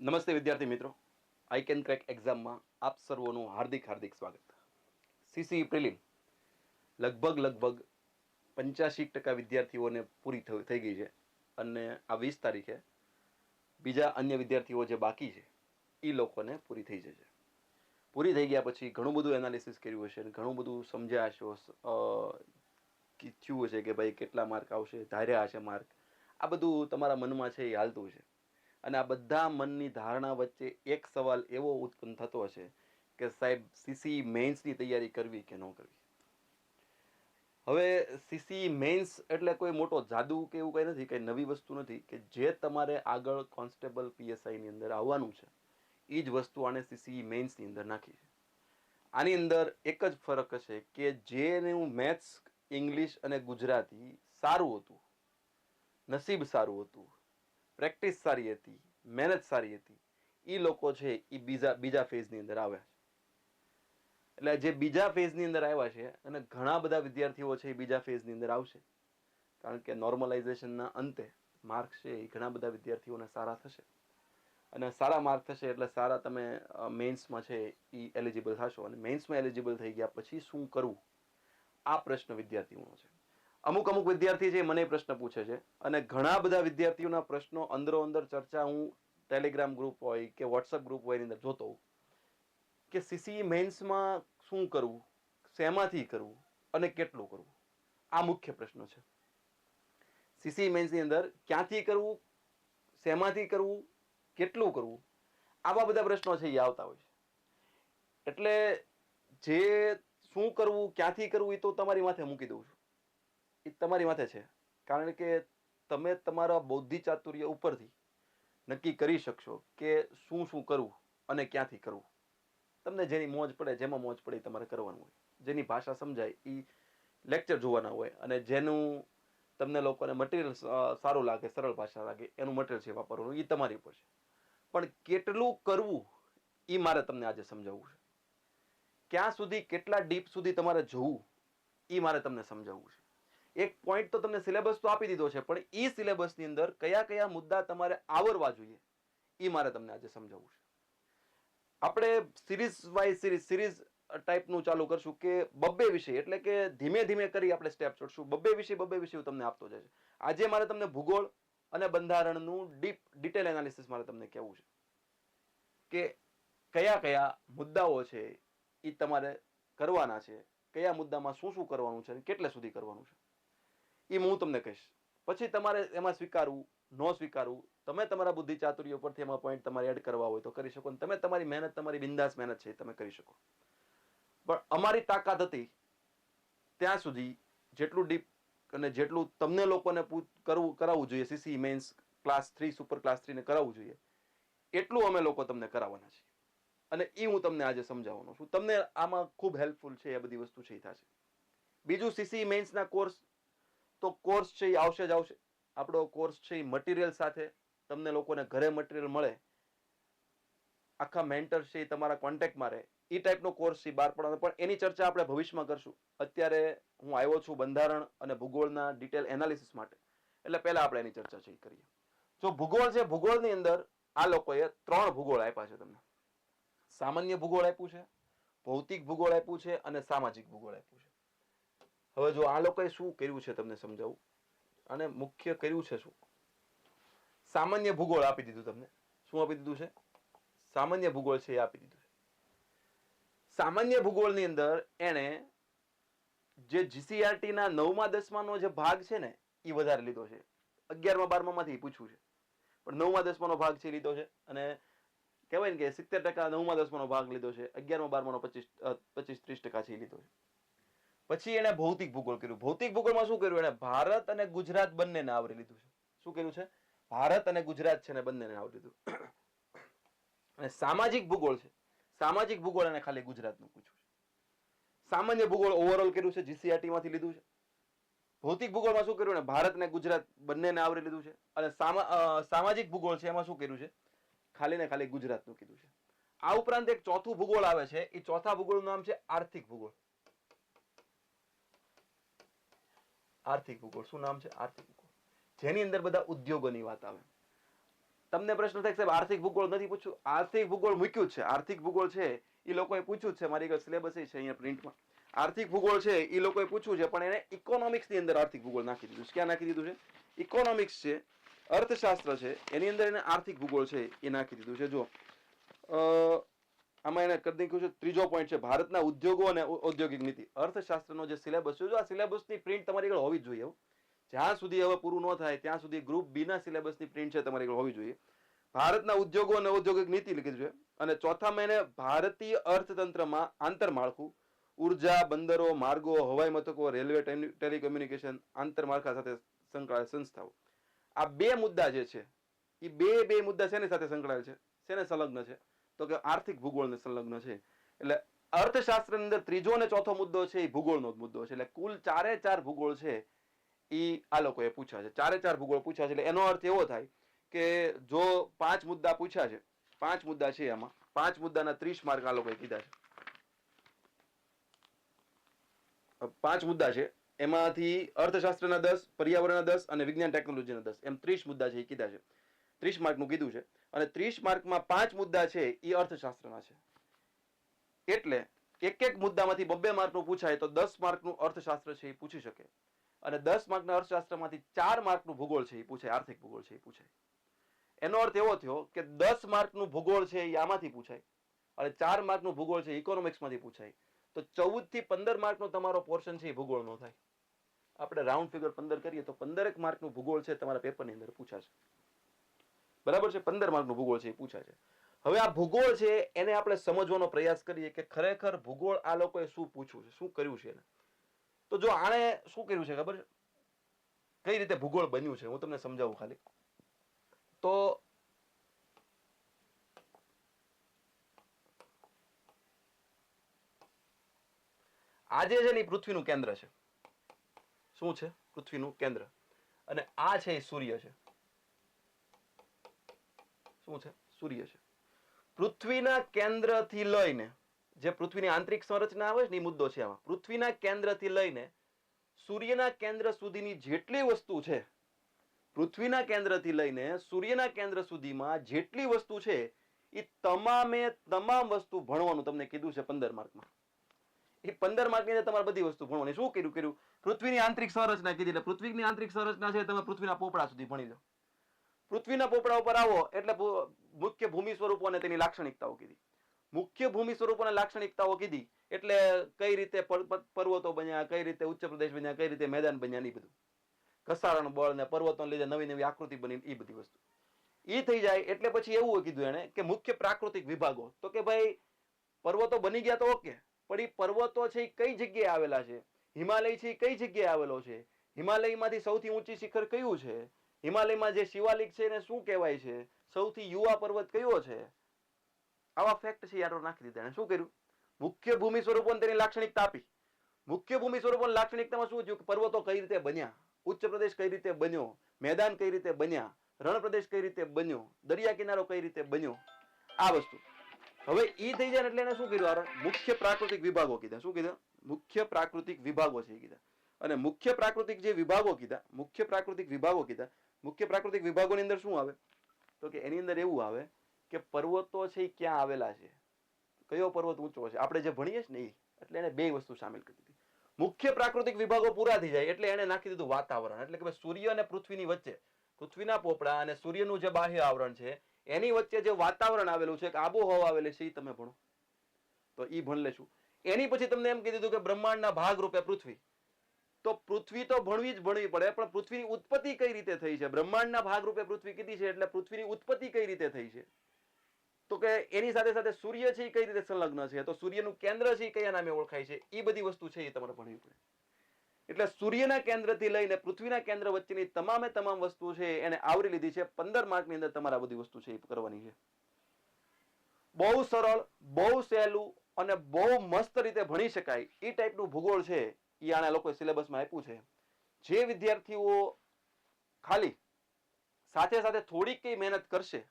નમસ્તે વિદ્યાર્થી મિત્રો, આઈ કેન ક્રેક એક્ઝામમાં આપ સર્વોનું હાર્દિક હાર્દિક સ્વાગત. સીસી પ્રિલિમ લગભગ 85% વિદ્યાર્થીઓને પૂરી થઈ ગઈ છે અને આ 20 તારીખે બીજા અન્ય વિદ્યાર્થીઓ જે બાકી છે એ લોકોને પૂરી થઈ જશે. પૂરી થઈ ગયા પછી ઘણું બધું એનાલિસિસ કર્યું હશે, ઘણું બધું સમજ્યા હશો, થયું હશે કે ભાઈ કેટલા માર્ક આવશે, ધાર્યા હશે માર્ક, આ બધું તમારા મનમાં છે એ હાલતું છે. અને આ બધા મનની ધારણા વચ્ચે એક સવાલ એવો ઉત્પન્ન થતો હશે કે સાહેબ સીસી મેન્સની તૈયારી કરવી કે ન કરવી. હવે સીસી મેન્સ એટલે કોઈ મોટો જાદુ કે એવું કંઈ નથી, કંઈ નવી વસ્તુ નથી કે જે તમારે આગળ કોન્સ્ટેબલ પીએસઆઈની અંદર આવવાનું છે એ જ વસ્તુ આને સીસી મેન્સની અંદર નાખી છે. આની અંદર એક જ ફરક હશે કે જેનું મેથ્સ, ઇંગ્લિશ અને ગુજરાતી સારું હતું, નસીબ સારું હતું, પ્રેક્ટિસ સારી હતી, મહેનત સારી હતી, એ લોકો છે એ બીજા ફેઝની અંદર આવ્યા છે. એટલે જે બીજા ફેઝની અંદર આવ્યા છે અને ઘણા બધા વિદ્યાર્થીઓ છે એ બીજા ફેઝની અંદર આવશે, કારણ કે નોર્મલાઇઝેશનના અંતે માર્ક છે એ ઘણા બધા વિદ્યાર્થીઓને સારા થશે અને સારા માર્ક થશે એટલે સારા તમે મેન્સમાં છે એ એલિજિબલ થશો. અને મેન્સમાં એલિજિબલ થઈ ગયા પછી શું કરવું, આ પ્રશ્ન વિદ્યાર્થીઓનો છે. અમુક વિદ્યાર્થી છે મને પ્રશ્ન પૂછે છે અને ઘણા બધા વિદ્યાર્થીઓના પ્રશ્નો અંદરો અંદર ચર્ચા હું ટેલિગ્રામ ગ્રુપ હોય કે વોટ્સઅપ ગ્રુપ હોય એની અંદર જોતો હોઉં કે સીસી મેન્સમાં શું કરવું, શેમાંથી કરવું અને કેટલું કરવું. આ મુખ્ય પ્રશ્નો છે. સીસી મેન્સની અંદર ક્યાંથી કરવું, શેમાંથી કરવું, કેટલું કરવું, આવા બધા પ્રશ્નો છે એ આવતા હોય છે. એટલે જે શું કરવું, ક્યાંથી કરવું એ તો તમારી માથે મૂકી દઉં છું, એ તમારી માથે છે. કારણ કે તમે તમારા બૌદ્ધિ ચાતુર્ય ઉપરથી નક્કી કરી શકશો કે શું શું કરવું અને ક્યાંથી કરવું. તમને જેની મોજ પડે, જેમાં મોજ પડે એ તમારે કરવાનું હોય. જેની ભાષા સમજાય એ લેક્ચર જોવાના હોય અને જેનું તમને લોકોને મટીરિયલ સારું લાગે, સરળ ભાષા લાગે, એનું મટીરિયલ છે વાપરવાનું, એ તમારી ઉપર છે. પણ કેટલું કરવું એ મારે તમને આજે સમજાવવું છે. ક્યાં સુધી, કેટલા ડીપ સુધી તમારે જોવું એ મારે તમને સમજાવવું છે. એક પોઈન્ટ તો તમને સિલેબસ તો આપી દીધો છે, પણ એ સિલેબસની અંદર કયા કયા મુદ્દા તમારે આવરવા જોઈએ એ મારે તમને આજે સમજાવવું છે. આપણે સિરીઝ વાઇઝ સિરીઝ ટાઈપનું ચાલુ કરશું કે બબ્બે વિષય, એટલે કે ધીમે ધીમે કરી આપણે સ્ટેપ ચડશું. બબ્બે વિષય તમને આપતો જશે. આજે મારે તમને ભૂગોળ અને બંધારણનું ડિટેલ એનાલિસિસ મારે તમને કહેવું છે કે કયા કયા મુદ્દાઓ છે એ તમારે કરવાના છે, કયા મુદ્દામાં શું શું કરવાનું છે અને કેટલે સુધી કરવાનું છે એ હું તમને કહીશ. પછી તમારે એમાં સ્વીકારવું, ન સ્વીકારવું, તમે તમારા બુદ્ધિ ચાતુર્ય ઉપરથી એમાં પોઈન્ટ તમારે એડ કરવા હોય તો કરી શકો. તમે તમારી મહેનત, તમારી બિંદાસ મહેનત છે તમે કરી શકો. પણ અમારી તાકાત હતી ત્યાં સુધી જેટલું ડીપ અને જેટલું તમને લોકોને કરાવવું જોઈએ, CC men's class 3 super class 3 ને કરાવવું જોઈએ, એટલું અમે લોકો તમને કરાવવાના છીએ. અને એ હું તમને આજે સમજાવવાનો છું. તમને આમાં ખૂબ હેલ્પફુલ છે એ બધી વસ્તુ છે એ થશે. બીજું, સીસી મેન્સના કોર્સ તો કોર્સ છે એ આવશે જ આવશે. આપણો કોર્સ છે એ મટીરિયલ સાથે, તમને લોકોને ઘરે મટીરિયલ મળે, આખા મેન્ટર છે એ તમારા કોન્ટેક્ટમાં રહે, એ ટાઈપનો કોર્સ છે બહાર પડવાનો. પણ એની ચર્ચા આપણે ભવિષ્યમાં કરશું. અત્યારે હું આવ્યો છું બંધારણ અને ભૂગોળના ડિટેલ એનાલિસિસ માટે, એટલે પહેલા આપણે એની ચર્ચા છે કરીએ. જો ભૂગોળ છે, ભૂગોળની અંદર આ લોકોએ 3 ભૂગોળ આપ્યા છે તમને. સામાન્ય ભૂગોળ આપ્યું છે, ભૌતિક ભૂગોળ આપ્યું છે અને સામાજિક ભૂગોળ આપ્યું છે. હવે જો આ લોકોએ શું કર્યું છે તમને સમજાવું. અને મુખ્ય કર્યું છે શું, સામાન્ય ભૂગોળ આપી દીધું તમને. શું આપી દીધું છે? સામાન્ય ભૂગોળ છે એ આપી દીધું છે. સામાન્ય ભૂગોળની અંદર એને જે જીસીઆરટી ના 9મા 10માનો જે ભાગ છે ને એ વધારે લીધો છે. 11મા 12માંથી પૂછ્યું છે, પણ 9મા 10માનો ભાગ છે લીધો છે. અને કહેવાય ને કે 70% 9મા 10માનો ભાગ લીધો છે, 11મા 12માનો 25-30% છે લીધો છે. પછી એને ભૌતિક ભૂગોળ કર્યું. ભૌતિક ભૂગોળમાં શું કર્યું, એને ભારત અને ગુજરાત બંનેને આવરી લીધું છે. શું કર્યું છે? ભારત અને ગુજરાત છે ને બંનેને આવરી લીધું. અને સામાજિક ભૂગોળ છે, સામાજિક ભૂગોળ એને ખાલી ગુજરાતનું પૂછ્યું છે. સામાન્ય ભૂગોળ ઓવરઓલ કર્યું છે, જીસીઆરટી માંથી લીધું છે. ભૌતિક ભૂગોળમાં શું કર્યું, ભારત અને ગુજરાત બંનેને આવરી લીધું છે. અને સામાજિક ભૂગોળ છે એમાં શું કર્યું છે, ખાલી ને ખાલી ગુજરાતનું કીધું છે. આ ઉપરાંત એક ચોથું ભૂગોળ આવે છે, એ ચોથા ભૂગોળનું નામ છે આર્થિક ભૂગોળ. આર્થિક ભૂગોળ શું નામ છે? આર્થિક ભૂગોળ, જેની અંદર બધા ઉદ્યોગોની વાત આવે. તમને પ્રશ્ન થાય સાહેબ આર્થિક ભૂગોળ નથી પૂછ્યું, આર્થિક ભૂગોળ મૂક્યું છે, આર્થિક ભૂગોળ છે એ લોકોએ પૂછ્યું છે, મારી સિલેબસ છે અહીંયા પ્રિન્ટમાં, આર્થિક ભૂગોળ છે એ લોકોએ પૂછ્યું છે, પણ એને ઇકોનોમિક્સ ની અંદર આર્થિક ભૂગોળ નાખી દીધું છે. ક્યાં નાખી દીધું છે? ઇકોનોમિક્સ છે, અર્થશાસ્ત્ર છે, એની અંદર એને આર્થિક ભૂગોળ છે એ નાખી દીધું છે. જો આમાં એને કરી નાખ્યું છે. ત્રીજો પોઈન્ટ છે ભારતના ઉદ્યોગો અને ઔદ્યોગિક નીતિ. અર્થશાસ્ત્રનો જે સિલેબસ છે, જો આ સિલેબસની પ્રિન્ટ તમારી આગળ હોવી જ જોઈએ. જ્યાં સુધી હવે પૂરું ન થાય ત્યાં સુધી ગ્રુપ બી ના સિલેબસની પ્રિન્ટ છે તમારી આગળ હોવી જોઈએ. ભારતના ઉદ્યોગો અને ઔદ્યોગિક નીતિ લખી છે. અને ચોથા મહિને ભારતીય અર્થતંત્રમાં આંતરમાળખું, ઉર્જા, બંદરો, માર્ગો, હવાઈ મથકો, રેલવે, ટેલિકોમ્યુનિકેશન, આંતરમાળખા સાથે સંકળાયેલ સંસ્થાઓ. આ બે મુદ્દા જે છે એ બે મુદ્દા શેની સાથે સંકળાયેલ છે, શેને સંલગ્ન છે? તો કે આર્થિક ભૂગોળને સંલગ્ન છે. એટલે અર્થશાસ્ત્રની અંદર ત્રીજો અને ચોથો મુદ્દો છે એ ભૂગોળનો જ મુદ્દો છે. એટલે કુલ 4 ભૂગોળ છે એ આ લોકોએ પૂછ્યા છે. 4 ભૂગોળ પૂછ્યા છે. એટલે એનો અર્થ એવો થાય કે જો 5 મુદ્દા પૂછ્યા છે, 5 મુદ્દા છે, એમાં 5 મુદ્દાના 30 માર્ક આ લોકોએ કીધા છે. 5 મુદ્દા છે, એમાંથી અર્થશાસ્ત્રના 10, પર્યાવરણના 10 અને વિજ્ઞાન ટેકનોલોજીના 10, એમ 30 મુદ્દા છે એ કીધા છે. 30 માર્કનું કીધું છે. અને 30 માર્કમાં 5 મુદ્દા છે એ અર્થશાસ્ત્રના છે. એટલે એક મુદ્દામાંથી 2 માર્કનું પૂછાય તો 10 માર્કનું અર્થશાસ્ત્ર છે એ પૂછી શકે. અને 10 માર્કના અર્થશાસ્ત્રમાંથી 4 માર્કનું ભૂગોળ છે એ પૂછાય, આર્થિક ભૂગોળ છે એ પૂછાય. એનો અર્થ એવો થયો કે 10 માર્કનું ભૂગોળ છે એ આમાંથી પૂછાય અને 4 માર્કનું ભૂગોળ છે ઇકોનોમિક્સમાંથી પૂછાય. તો 14 થી 15 માર્કનો તમારો પોર્શન છે એ ભૂગોળનો થાય. આપણે રાઉન્ડ ફિગર 15 કરીએ તો 15 માર્કનું ભૂગોળ છે તમારા પેપરની અંદર પૂછાશે. બરાબર છે? 15 માર્કનું ભૂગોળ છે એ પૂછાશે. હવે આ ભૂગોળ છે એને આપણે સમજવાનો પ્રયાસ કરીએ કે ખરેખર ભૂગોળ આ લોકોએ શું પૂછ્યું છે, શું કર્યું છે એને. તો જો આણે શું કર્યું છે ખબર છે? કઈ રીતે ભૂગોળ બન્યું છે હું તમને સમજાવું ખાલી. તો આજે છે ને પૃથ્વીનું કેન્દ્ર છે. શું છે? પૃથ્વીનું કેન્દ્ર. અને આ છે એ સૂર્ય છે. શું છે? સૂર્ય છે. પૃથ્વીના કેન્દ્રથી લઈને જે પૃથ્વીની આંતરિક સંરચના આવે છે ને એ મુદ્દો છે આમાં. પૃથ્વીના કેન્દ્રથી લઈને સૂર્યના કેન્દ્ર સુધીની જેટલી વસ્તુ છે, પૃથ્વીના કેન્દ્રથી લઈને સૂર્યના કેન્દ્ર સુધીમાં જેટલી વસ્તુ છે એ તમામ વસ્તુ ભણવાનું તમને કીધું છે 15 માર્કમાં. એ 15 માર્કની અંદર તમારે બધી વસ્તુ ભણવાની. શું કર્યું? પૃથ્વીની આંતરિક સંરચના કીધી. એટલે પૃથ્વીની આંતરિક સંરચના છે તમે પૃથ્વીના પોપડા સુધી ભણી લો. પૃથ્વીના પોપડા ઉપર આવો એટલે મુખ્ય ભૂમિ સ્વરૂપો અને તેની લાક્ષણિકતાઓ કીધી. મુખ્ય ભૂમિ સ્વરૂપો અને લાક્ષણિકતાઓ કીધી એટલે કઈ રીતે પર્વતો બન્યા, કઈ રીતે ઉચ્ચ પ્રદેશ બન્યા, કઈ રીતે મેદાન બન્યા, એ બધું. ઘસારણ બળ ને પર્વતોને લીધે નવી આકૃતિ બની, એ બધી વસ્તુ. એ થઈ જાય એટલે પછી એવું કીધું એને કે મુખ્ય પ્રાકૃતિક વિભાગો. તો કે ભાઈ પર્વતો બની ગયા તો ઓકે, પણ એ પર્વતો છે એ કઈ જગ્યાએ આવેલા છે? હિમાલય છે એ કઈ જગ્યાએ આવેલો છે? હિમાલયમાંથી સૌથી ઊંચી શિખર કયું છે? હિમાલયમાં જે શિવાલિક છે એને શું કહેવાય છે? સૌથી યુવા પર્વત કયો છે? આવા ફેક્ટ છે યાર નાખી દીધા. શું કર્યું? મુખ્ય ભૂમિ સ્વરૂપો તેની લાક્ષણિકતા આપી. મુખ્ય ભૂમિ સ્વરૂપો લાક્ષણિકતામાં શું થયું? પર્વતો કઈ રીતે બન્યા, ઉચ્ચ પ્રદેશ કઈ રીતે બન્યો, મેદાન કઈ રીતે બન્યા, રણ પ્રદેશ કઈ રીતે બન્યો, દરિયા કિનારો કઈ રીતે બન્યો, આ વસ્તુ. હવે ઈ થઈ જાય એટલે એને શું કર્યું? મુખ્ય પ્રાકૃતિક વિભાગો કીધા. શું કીધા? મુખ્ય પ્રાકૃતિક વિભાગો છે કીધા. અને મુખ્ય પ્રાકૃતિક જે વિભાગો કીધા, મુખ્ય પ્રાકૃતિક વિભાગો કીધા. મુખ્ય પ્રાકૃતિક વિભાગોની અંદર શું આવે? તો કે એની અંદર એવું આવે કે પર્વતો છે એ ક્યાં આવેલા છે, કયો પર્વત ઊંચો છે, આપણે જે ભણીએ છીએ ને એ. એટલે એને બે વસ્તુ સામેલ કરી દીધી. મુખ્ય પ્રાકૃતિક વિભાગો પૂરા થઈ જાય એટલે એને નાખી દીધું વાતાવરણ. એટલે કે સૂર્ય અને પૃથ્વીની વચ્ચે, પૃથ્વીના પોપડા અને સૂર્યનું જે બાહ્ય આવરણ છે એની વચ્ચે જે વાતાવરણ આવેલું છે, આબોહવા આવેલી છે, એ તમે ભણો તો એ ભણ લેશું. એની પછી તમને એમ કહી દીધું કે બ્રહ્માંડના ભાગ રૂપે પૃથ્વી. તો પૃથ્વી તો ભણવી પડે, પણ પૃથ્વીની ઉત્પત્તિ કઈ રીતે થઈ છે? બ્રહ્માંડના ભાગ રૂપે પૃથ્વી કીધી છે એટલે પૃથ્વીની ઉત્પત્તિ કઈ રીતે થઈ છે? તો કે એની સાથે સાથે સૂર્ય છે એ કઈ રીતે સંલગ્ન છે, તો સૂર્યનું કેન્દ્ર છે એ કયા નામે ઓળખાય છે, એ બધી વસ્તુ છે એ તમારે ભણવી પડે. એટલે સૂર્યના કેન્દ્રથી લઈને પૃથ્વીના કેન્દ્ર વચ્ચેની તમામ વસ્તુ છે એને આવરી લીધી છે. 15 માર્કની અંદર તમારે આ બધી વસ્તુ છે એ કરવાની છે. બહુ સરળ, બહુ સહેલું અને બહુ મસ્ત રીતે ભણી શકાય એ ટાઈપનું ભૂગોળ છે એ આના લોકોએ સિલેબસમાં આપ્યું છે. જે વિદ્યાર્થીઓ ખાલી સાથે સાથે થોડીક કઈ મહેનત કરશે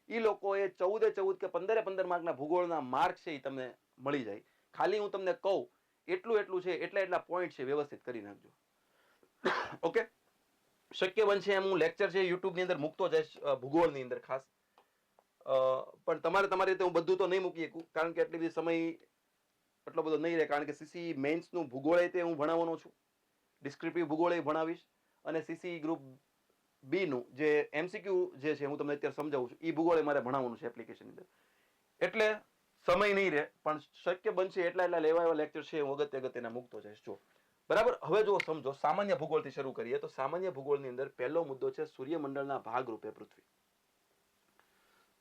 એ લોકોએ 14 કે 15 માર્કના ભૂગોળના માર્ક છે એ તમને મળી જાય. ખાલી હું તમને કહું એટલું છે, એટલા પોઈન્ટ છે, વ્યવસ્થિત કરી નાખજો. ઓકે, શક્ય બનશે એમ હું લેક્ચર છે યુટ્યુબની અંદર મૂકતો જઈશ ભૂગોળની અંદર ખાસ. પણ તમારી રીતે હું બધું તો નહીં મૂકી શકું, કારણ કે એટલી બધી સમય એટલો બધો નહીં રહે, કારણ કે સીસી મેઇન્સનું ભૂગોળ તે હું ભણાવવાનો છું, ડિસ્ક્રિપ્ટિવ ભૂગોળ ભણાવીશ, અને સીસી ગ્રુપ બી નું જે એમસીક્યુ જે છે હું તમને અત્યારે સમજાવું છું એ ભૂગોળ મારે ભણાવવાનું છે એપ્લિકેશનની અંદર. એટલે સમય નહીં રહે, પણ શક્ય બનશે એટલા લેવા એવા લેક્ચર છે હું અગત્યના મૂકતો જઈશ. જો બરાબર, હવે જો સમજો સામાન્ય ભૂગોળથી શરૂ કરીએ તો સામાન્ય ભૂગોળની અંદર પહેલો મુદ્દો છે સૂર્યમંડળના ભાગરૂપે પૃથ્વી.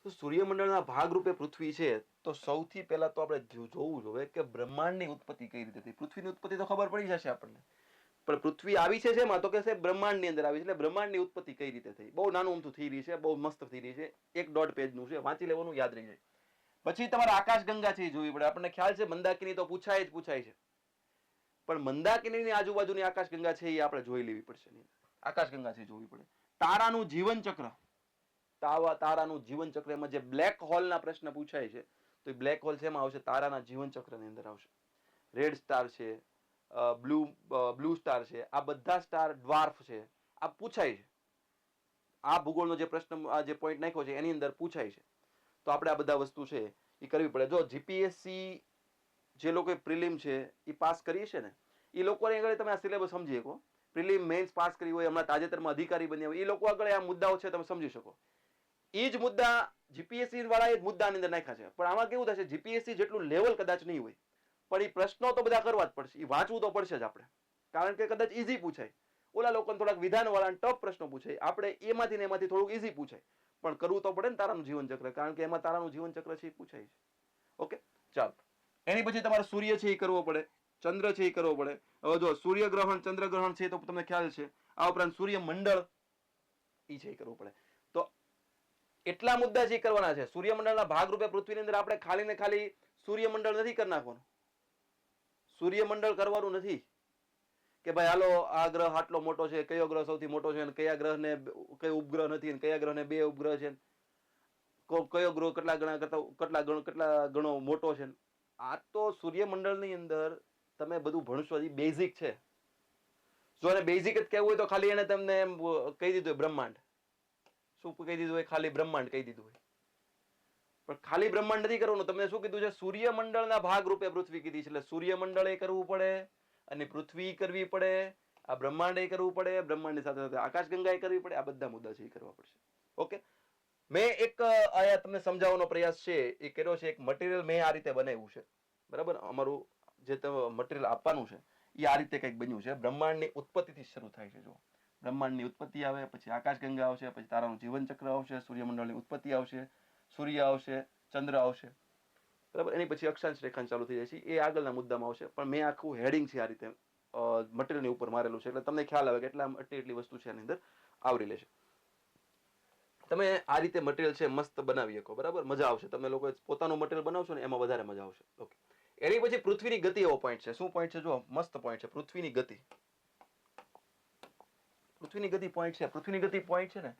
તો સૂર્યમંડળના ભાગરૂપે પૃથ્વી છે તો સૌથી પહેલા તો આપણે જોવું જોઈએ કે બ્રહ્માંડની ઉત્પત્તિ કઈ રીતે થઈ. પૃથ્વીની ઉત્પત્તિ તો ખબર પડી જશે આપણને, પણ પૃથ્વી આવી છે શેમાં? તો કે છે બ્રહ્માંડની અંદર આવી છે. એટલે બ્રહ્માંડની ઉત્પત્તિ કઈ રીતે થઈ? બહુ નાનું અમથું થિયરી છે, બહુ મસ્ત થિયરી છે, 1.5 પેજનું છે, વાંચી લેવાનું, યાદ રહી જાય. પછી તમારે આકાશગંગા છે એ જોવી પડે. આપણને ખ્યાલ છે મંદાકિની તો પૂછાય છે, પણ મંદાકિનીની આજુબાજુની આકાશગંગા છે એ આપણે જોઈ લેવી પડશે. આકાશગંગા છે જોવી પડે. તારાનું જીવન ચક્ર, તારાનું જીવન ચક્ર, એમાં જે બ્લેક હોલના પ્રશ્ન પૂછાય છે તો એ બ્લેક હોલ છે એમાં આવશે, તારાના જીવન ચક્રની અંદર આવશે. રેડ સ્ટાર છે, બ્લુ સ્ટાર છે, આ બધા સ્ટાર ડ્વાર્ફ છે, આ પૂછાય છે. આ ભૂગોળનો જે પ્રશ્ન જે પોઈન્ટ નાખ્યો છે એની અંદર પૂછાય છે. તો આપણે આ બધા વસ્તુ છે એ કરવી પડે. જો જીપીએસસી જે લોકો પ્રિલિમ છે એ પાસ કરી છે ને, એ લોકોને આગળ તમે આ સિલેબસ સમજી શકો. પ્રિલિમ મેન્સ પાસ કરી હોય, હમણાં તાજેતરમાં અધિકારી બન્યા હોય, એ લોકો આગળ આ મુદ્દાઓ છે તમે સમજી શકો. એ જ મુદ્દા જીપીએસસી વાળા એ મુદ્દાની અંદર નાખ્યા છે. પણ આમાં કેવું થશે, જીપીએસસી જેટલું લેવલ કદાચ નહીં હોય, પણ એ પ્રશ્નો તો બધા કરવા જ પડશે, એ વાંચવું તો પડશે જ આપણે, કારણ કે કદાચ ઈઝી પૂછાય. ઓલા લોકોને થોડાક વિધાન વાળા ટફ પ્રશ્નો પૂછાય, આપણે એમાંથી થોડુંક ઈઝી પૂછાય, પણ કરવું તો પડે ને તારાનું જીવન ચક્ર, કારણ કે એમાં તારાનું જીવન ચક્ર છે એ પૂછાય છે. ઓકે, ચાલો. એની પછી તમારે સૂર્ય છે એ કરવો પડે, ચંદ્ર છે એ કરવો પડે. હવે જો સૂર્યગ્રહણ ચંદ્રગ્રહણ છે તો તમને ખ્યાલ છે. આ ઉપરાંત સૂર્યમંડળ એ છે એ કરવું પડે. તો એટલા મુદ્દા છે કરવાના છે. સૂર્યમંડળના ભાગરૂપે પૃથ્વીની અંદર આપણે ખાલી ને ખાલી સૂર્યમંડળ નથી કરી નાખવાનું. સૂર્યમંડળ કરવાનું નથી કે ભાઈ હાલો આ ગ્રહ આટલો મોટો છે, કયો ગ્રહ સૌથી મોટો છે, કયા ગ્રહને કયો ઉપગ્રહ નથી, કયા ગ્રહને 2 ઉપગ્રહ છે, કયો ગ્રહ કેટલા ગણો મોટો છે. આ તો સૂર્યમંડળની અંદર તમે બધું ભણશો, એ બેઝિક છે. જો એને બેઝિક જ કહેવું હોય તો ખાલી એને તમને એમ કહી દીધું હોય બ્રહ્માંડ. શું કહી દીધું હોય? ખાલી બ્રહ્માંડ કહી દીધું હોય. પણ ખાલી બ્રહ્માંડ નથી કરવાનું. તમને શું કીધું છે? સૂર્યમંડળના ભાગરૂપે પૃથ્વી કીધી છે. એટલે સૂર્યમંડળ એ કરવું પડે, અને પૃથ્વી કરવી પડે, આ બ્રહ્માંડ એ કરવું પડે, બ્રહ્માંડની સાથે સાથે આકાશગંગા એ કરવી પડે. આ બધા મુદ્દા છે એ કરવા પડશે. ઓકે, મેં એક આયા તમને સમજાવવાનો પ્રયાસ છે એ કર્યો છે. એક મટીરિયલ મેં આ રીતે બનાવ્યું છે, બરાબર. અમારું જે મટીરિયલ આપવાનું છે એ આ રીતે કંઈક બન્યું છે. બ્રહ્માંડની ઉત્પત્તિથી શરૂ થાય છે. જો બ્રહ્માંડની ઉત્પત્તિ આવે, પછી આકાશગંગા આવશે, પછી તારાનું જીવન ચક્ર આવશે, સૂર્યમંડળની ઉત્પત્તિ આવશે, સૂર્ય આવશે, ચંદ્ર આવશે, બરાબર. એની પછી અક્ષાંશ રેખાંશ ચાલુ થઈ જાય છે, એ આગળના મુદ્દામાં આવશે. પણ મેં આખું હેડિંગ છે આ રીતે મટીરિયલની ઉપર મારેલું છે, એટલે તમને ખ્યાલ આવે કે એટલી વસ્તુ છે એની અંદર આવરી લેશે. તમે આ રીતે મટીરિયલ છે મસ્ત બનાવી શકો, બરાબર. મજા આવશે. તમે લોકો પોતાનું મટીરિયલ બનાવશો ને એમાં વધારે મજા આવશે. ઓકે, એની પછી પૃથ્વીની ગતિ એવો પોઈન્ટ છે. શું પોઈન્ટ છે? જો મસ્ત પોઈન્ટ છે, પૃથ્વીની ગતિ. પૃથ્વીની ગતિ પોઈન્ટ છે. પૃથ્વીની ગતિ પોઈન્ટ છે ને,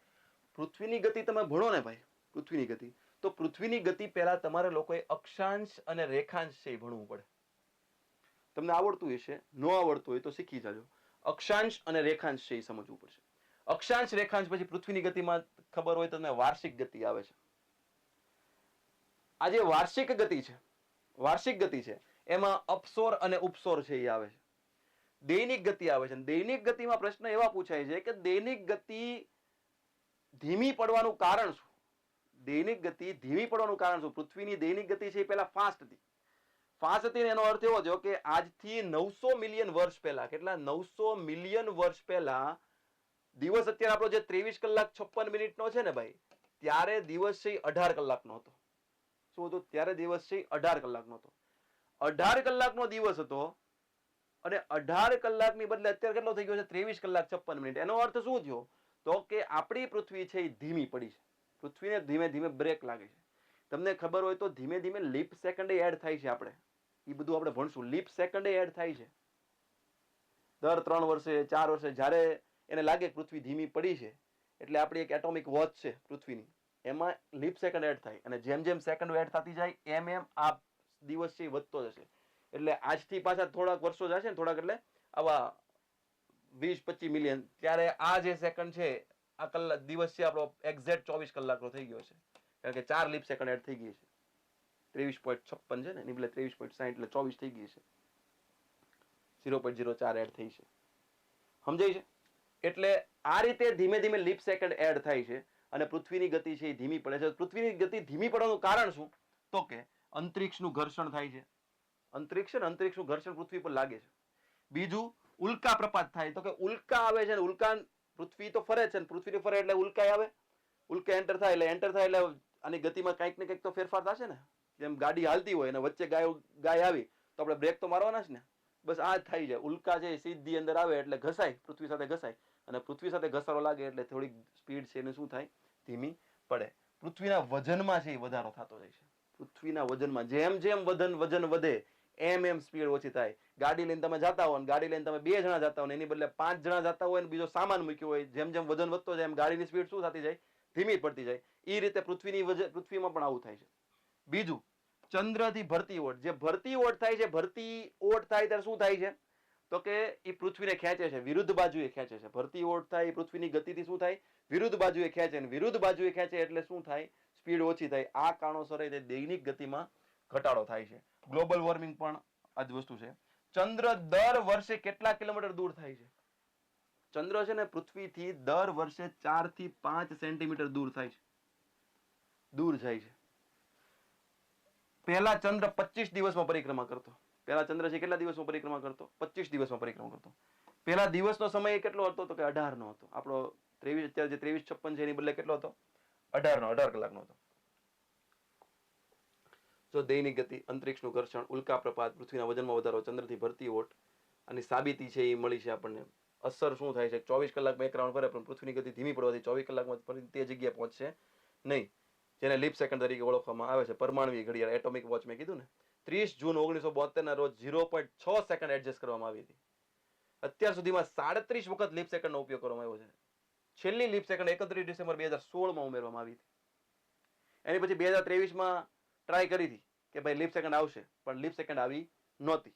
પૃથ્વીની ગતિ તમે ભણો ને ભાઈ, પૃથ્વીની ગતિ, તો પૃથ્વીની ગતિ પહેલા તમારે લોકોએ અક્ષાંશ અને રેખાંશ છે એ ભણવું પડે. તમને આવડતું હશે, ન આવડતું હોય તો શીખી જાજો. અક્ષાંશ અને રેખાંશ છે એ સમજવું પડશે. અક્ષાંશ રેખાંશ પછી પૃથ્વીની ગતિમાં ખબર હોય તો તમને વાર્ષિક ગતિ આવે છે. આ જે વાર્ષિક ગતિ છે એમાં અપસોર અને ઉપસોર છે એ આવે છે. દૈનિક ગતિ આવે છે. દૈનિક ગતિમાં પ્રશ્ન એવા પૂછાય છે કે દૈનિક ગતિ ધીમી પડવાનું કારણ શું? દૈનિક ગતિ ધીમી પડવાનું કારણ શું? પૃથ્વીની દૈનિક ગતિ છે એ પહેલા ફાસ્ટ હતી. ફાસ્ટ હતી એનો અર્થ એવો થયો કે આજથી 900 મિલિયન વર્ષ પહેલા, કેટલા 900 મિલિયન વર્ષ પહેલા દિવસ અત્યારે આપણો જે 23 કલાક 56 મિનિટનો છે ને ભાઈ, ત્યારે દિવસ છે 18 કલાકનો હતો. શું હતું? ત્યારે દિવસ છે 18 કલાકનો હતો. 18 કલાકનો દિવસ હતો, અને 18 કલાકની બદલે અત્યારે કેટલો થઈ ગયો છે? 23 કલાક 56 મિનિટ. એનો અર્થ શું થયો? તો કે આપણી પૃથ્વી છે એ ધીમી પડી છે. પૃથ્વીને ધીમે ધીમે બ્રેક લાગે છે. તમને ખબર હોય તો ધીમે ધીમે લીપ સેકન્ડ એડ થાય છે. આપણે એ બધું આપણે ભણશું. લીપ સેકન્ડ એડ થાય છે દર 3 વર્ષે 4 વર્ષે. જ્યારે એને લાગે પૃથ્વી ધીમી પડી છે, એટલે આપણી એક એટોમિક વોચ છે પૃથ્વીની, એમાં લીપ સેકન્ડ એડ થાય, અને જેમ જેમ સેકન્ડ એડ થતી જાય એમ એમ આ દિવસ છે વધતો જશે. એટલે આજથી પાછા થોડાક વર્ષો જશે ને, થોડાક એટલે આવા 20-25 મિલિયન, ત્યારે આ જે સેકન્ડ છે, આ કલાક દિવસ છે આપણો એક્ઝેક્ટ 24 કલાકનો થઈ ગયો છે, કારણ કે 4 લીપ સેકન્ડ એડ થઈ ગઈ છે. 23.56 છે ને, એની બદલે 23.60 એટલે 24 થઈ ગઈ છે. 0.04 એડ થઈ છે. સમજાય છે? એટલે આ રીતે ધીમે ધીમે લીપ સેકન્ડ એડ થાય છે અને પૃથ્વીની ગતિ છે એ ધીમી પડે છે. પૃથ્વીની ગતિ ધીમી પડવાનું કારણ શું? તો કે અંતરિક્ષનું ઘર્ષણ થાય છે. અંતરિક્ષનું ઘર્ષણ પૃથ્વી પર લાગે છે. બીજું, ઉલ્કા પ્રપાત થાય. તો કે ઉલ્કા આવે છે ને, ઉલ્કા પૃથ્વી તો ફરે છે ને, પૃથ્વી ફરે એટલે ઉલ્કા આવે. ઉલ્કા એન્ટર થાય એટલે આની ગતિમાં કંઈક ને કંઈક તો ફેરફાર થશે ને. જેમ ગાડી હાલતી હોય અને વચ્ચે ગાય આવી તો આપણે બ્રેક તો મારવાના જ ને. બસ આ જ થાય છે. ઉલ્કા છે સીધી અંદર આવે એટલે ઘસાય, પૃથ્વી સાથે ઘસાય, અને પૃથ્વી સાથે ઘસારો લાગે એટલે થોડીક સ્પીડ છે એને શું થાય? ધીમી પડે. પૃથ્વીના વજનમાં છે એ વધારો થતો જાય છે. પૃથ્વીના વજનમાં જેમ જેમ વજન વધે એમ એમ સ્પીડ ઓછી થાય. ગાડી લઈને તમે જતા હો, ગાડી લઈને તમે 2 જણા જતા હો, એની બદલે 5 જણા જતા હોય ને બીજો સામાન મૂક્યો હોય, જેમ જેમ વજન વધતો જાય એમ ગાડીની સ્પીડ શું થતી જાય? ધીમી પડતી જાય. એ રીતે પૃથ્વીમાં પણ આવું થાય છે. બીજું, ચંદ્રથી ભરતી ઓટ. જે ભરતી ઓટ થાય છે, ભરતી ઓટ થાય ત્યારે શું થાય છે? તો કે એ પૃથ્વીને ખેંચે છે, વિરુદ્ધ બાજુએ ખેંચે છે. ભરતી ઓટ થાય એ પૃથ્વીની ગતિથી શું થાય? વિરુદ્ધ બાજુએ ખેંચે, અને વિરુદ્ધ બાજુએ ખેંચે એટલે શું થાય? સ્પીડ ઓછી થાય. આ કારણોસર દૈનિક ગતિમાં ઘટાડો થાય છે. ગ્લોબલ વોર્મિંગ પણ આ જ વસ્તુ છે. ચંદ્ર દર વર્ષે કેટલા કિલોમીટર દૂર થાય છે? ચંદ્ર છે ને પૃથ્વીથી દર વર્ષે 4 થી 5 સેન્ટીમીટર દૂર થાય છે. દૂર જાય છે. પહેલા ચંદ્ર 25 દિવસમાં પરિક્રમા કરતો. પહેલા ચંદ્ર છે કેટલા દિવસમાં પરિક્રમા કરતો? 25 દિવસમાં પરિક્રમા કરતો. પહેલા દિવસનો સમય કેટલો હતો? તો કે 18 નો હતો. આપણો 23 અત્યારે જે 23:56 છે એની બદલે કેટલો હતો? 18 કલાકનો હતો. જો દૈનિક ગતિ, અંતરિક્ષનું ઘર્ષણ, ઉલ્કા પ્રપાત, પૃથ્વીના વજનમાં વધારો, ચંદ્રથી ભરતી ઓટ, અને સાબિતી છે એ મળી છે આપણને. અસર શું થાય છે? 24 કલાકમાં એક રાઉન્ડ ફરે, પણ પૃથ્વીની ગતિ ધીમી પડવાથી 24 કલાકમાં ફરી તે જગ્યાએ પહોંચશે નહીં, જેને લીપ સેકન્ડ તરીકે ઓળખવામાં આવે છે. પરમાણુય ઘડિયાળ, એટોમિક વોચ મેં કીધું ને, 30 જૂન 1972 ના રોજ 0.6 સેકન્ડ એડજસ્ટ કરવામાં આવી હતી. અત્યાર સુધીમાં 37 વખત લીપ સેકન્ડનો ઉપયોગ કરવામાં આવ્યો છે. છેલ્લી લીપ સેકન્ડ 31 ડિસેમ્બર 2016માં ઉમેરવામાં આવી હતી. એની પછી 2023માં ટ્રાય કરી હતી કે ભાઈ લીપ સેકન્ડ આવશે, પણ લીપ સેકન્ડ આવી નહોતી.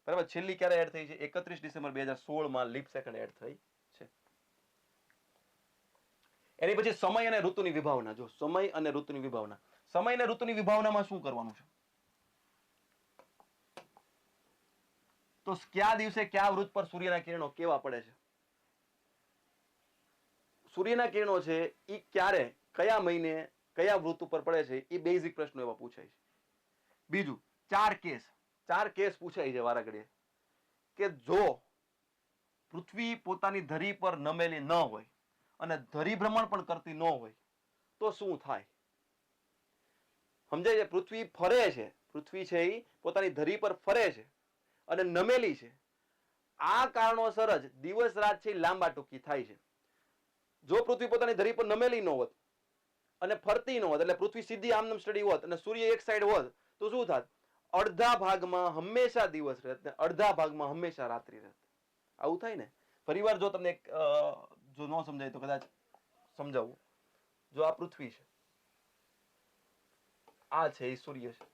બરાબર. છેલ્લી ક્યારે એડ થઈ છે? 31 ડિસેમ્બર 2016માં લીપ સેકન્ડ એડ થઈ છે. એની પછી સમય અને ઋતુની વિભાવના. જો સમય અને ઋતુની વિભાવના, સમય અને ઋતુની વિભાવનામાં શું કરવાનું છે? તો કયા દિવસે કયા વૃત્ત પર સૂર્યના કિરણો કેવા પડે છે? સૂર્યના કિરણો છે એ ક્યારે, કયા મહિને, કયા વૃત્ત ઉપર પડે છે, એ બેઝિક પ્રશ્નો એવા પૂછાય છે. બીજું, 4 કેસ પૂછાય છે વારા ઘડીએ, કે જો પૃથ્વી પોતાની ધરી પર નમેલી ન હોય અને ધરી ભ્રમણ પણ કરતી ન હોય તો શું થાય? સમજાય છે? પૃથ્વી ફરે છે, પૃથ્વી છે એ પોતાની ધરી પર ફરે છે અને નમેલી છે. આ કારણોસર જ દિવસ રાત છે લાંબા ટૂંકી થાય છે. જો પૃથ્વી પોતાની ધરી પર નમેલી ન હોત અને ફરતી ન હોત, એટલે પૃથ્વી સીધી આમનામ સ્ટડી હોત અને સૂર્ય એક સાઈડ હોત, તો શું થાત? અડધા ભાગમાં હંમેશા દિવસ રહેત ને અડધા ભાગમાં હંમેશા રાત્રિ રહેત. આવું થાય ને. ફરીવાર જો તમને જો ન સમજાય તો કદાચ સમજાવું. જો આ પૃથ્વી છે, આ છે એ સૂર્ય છે.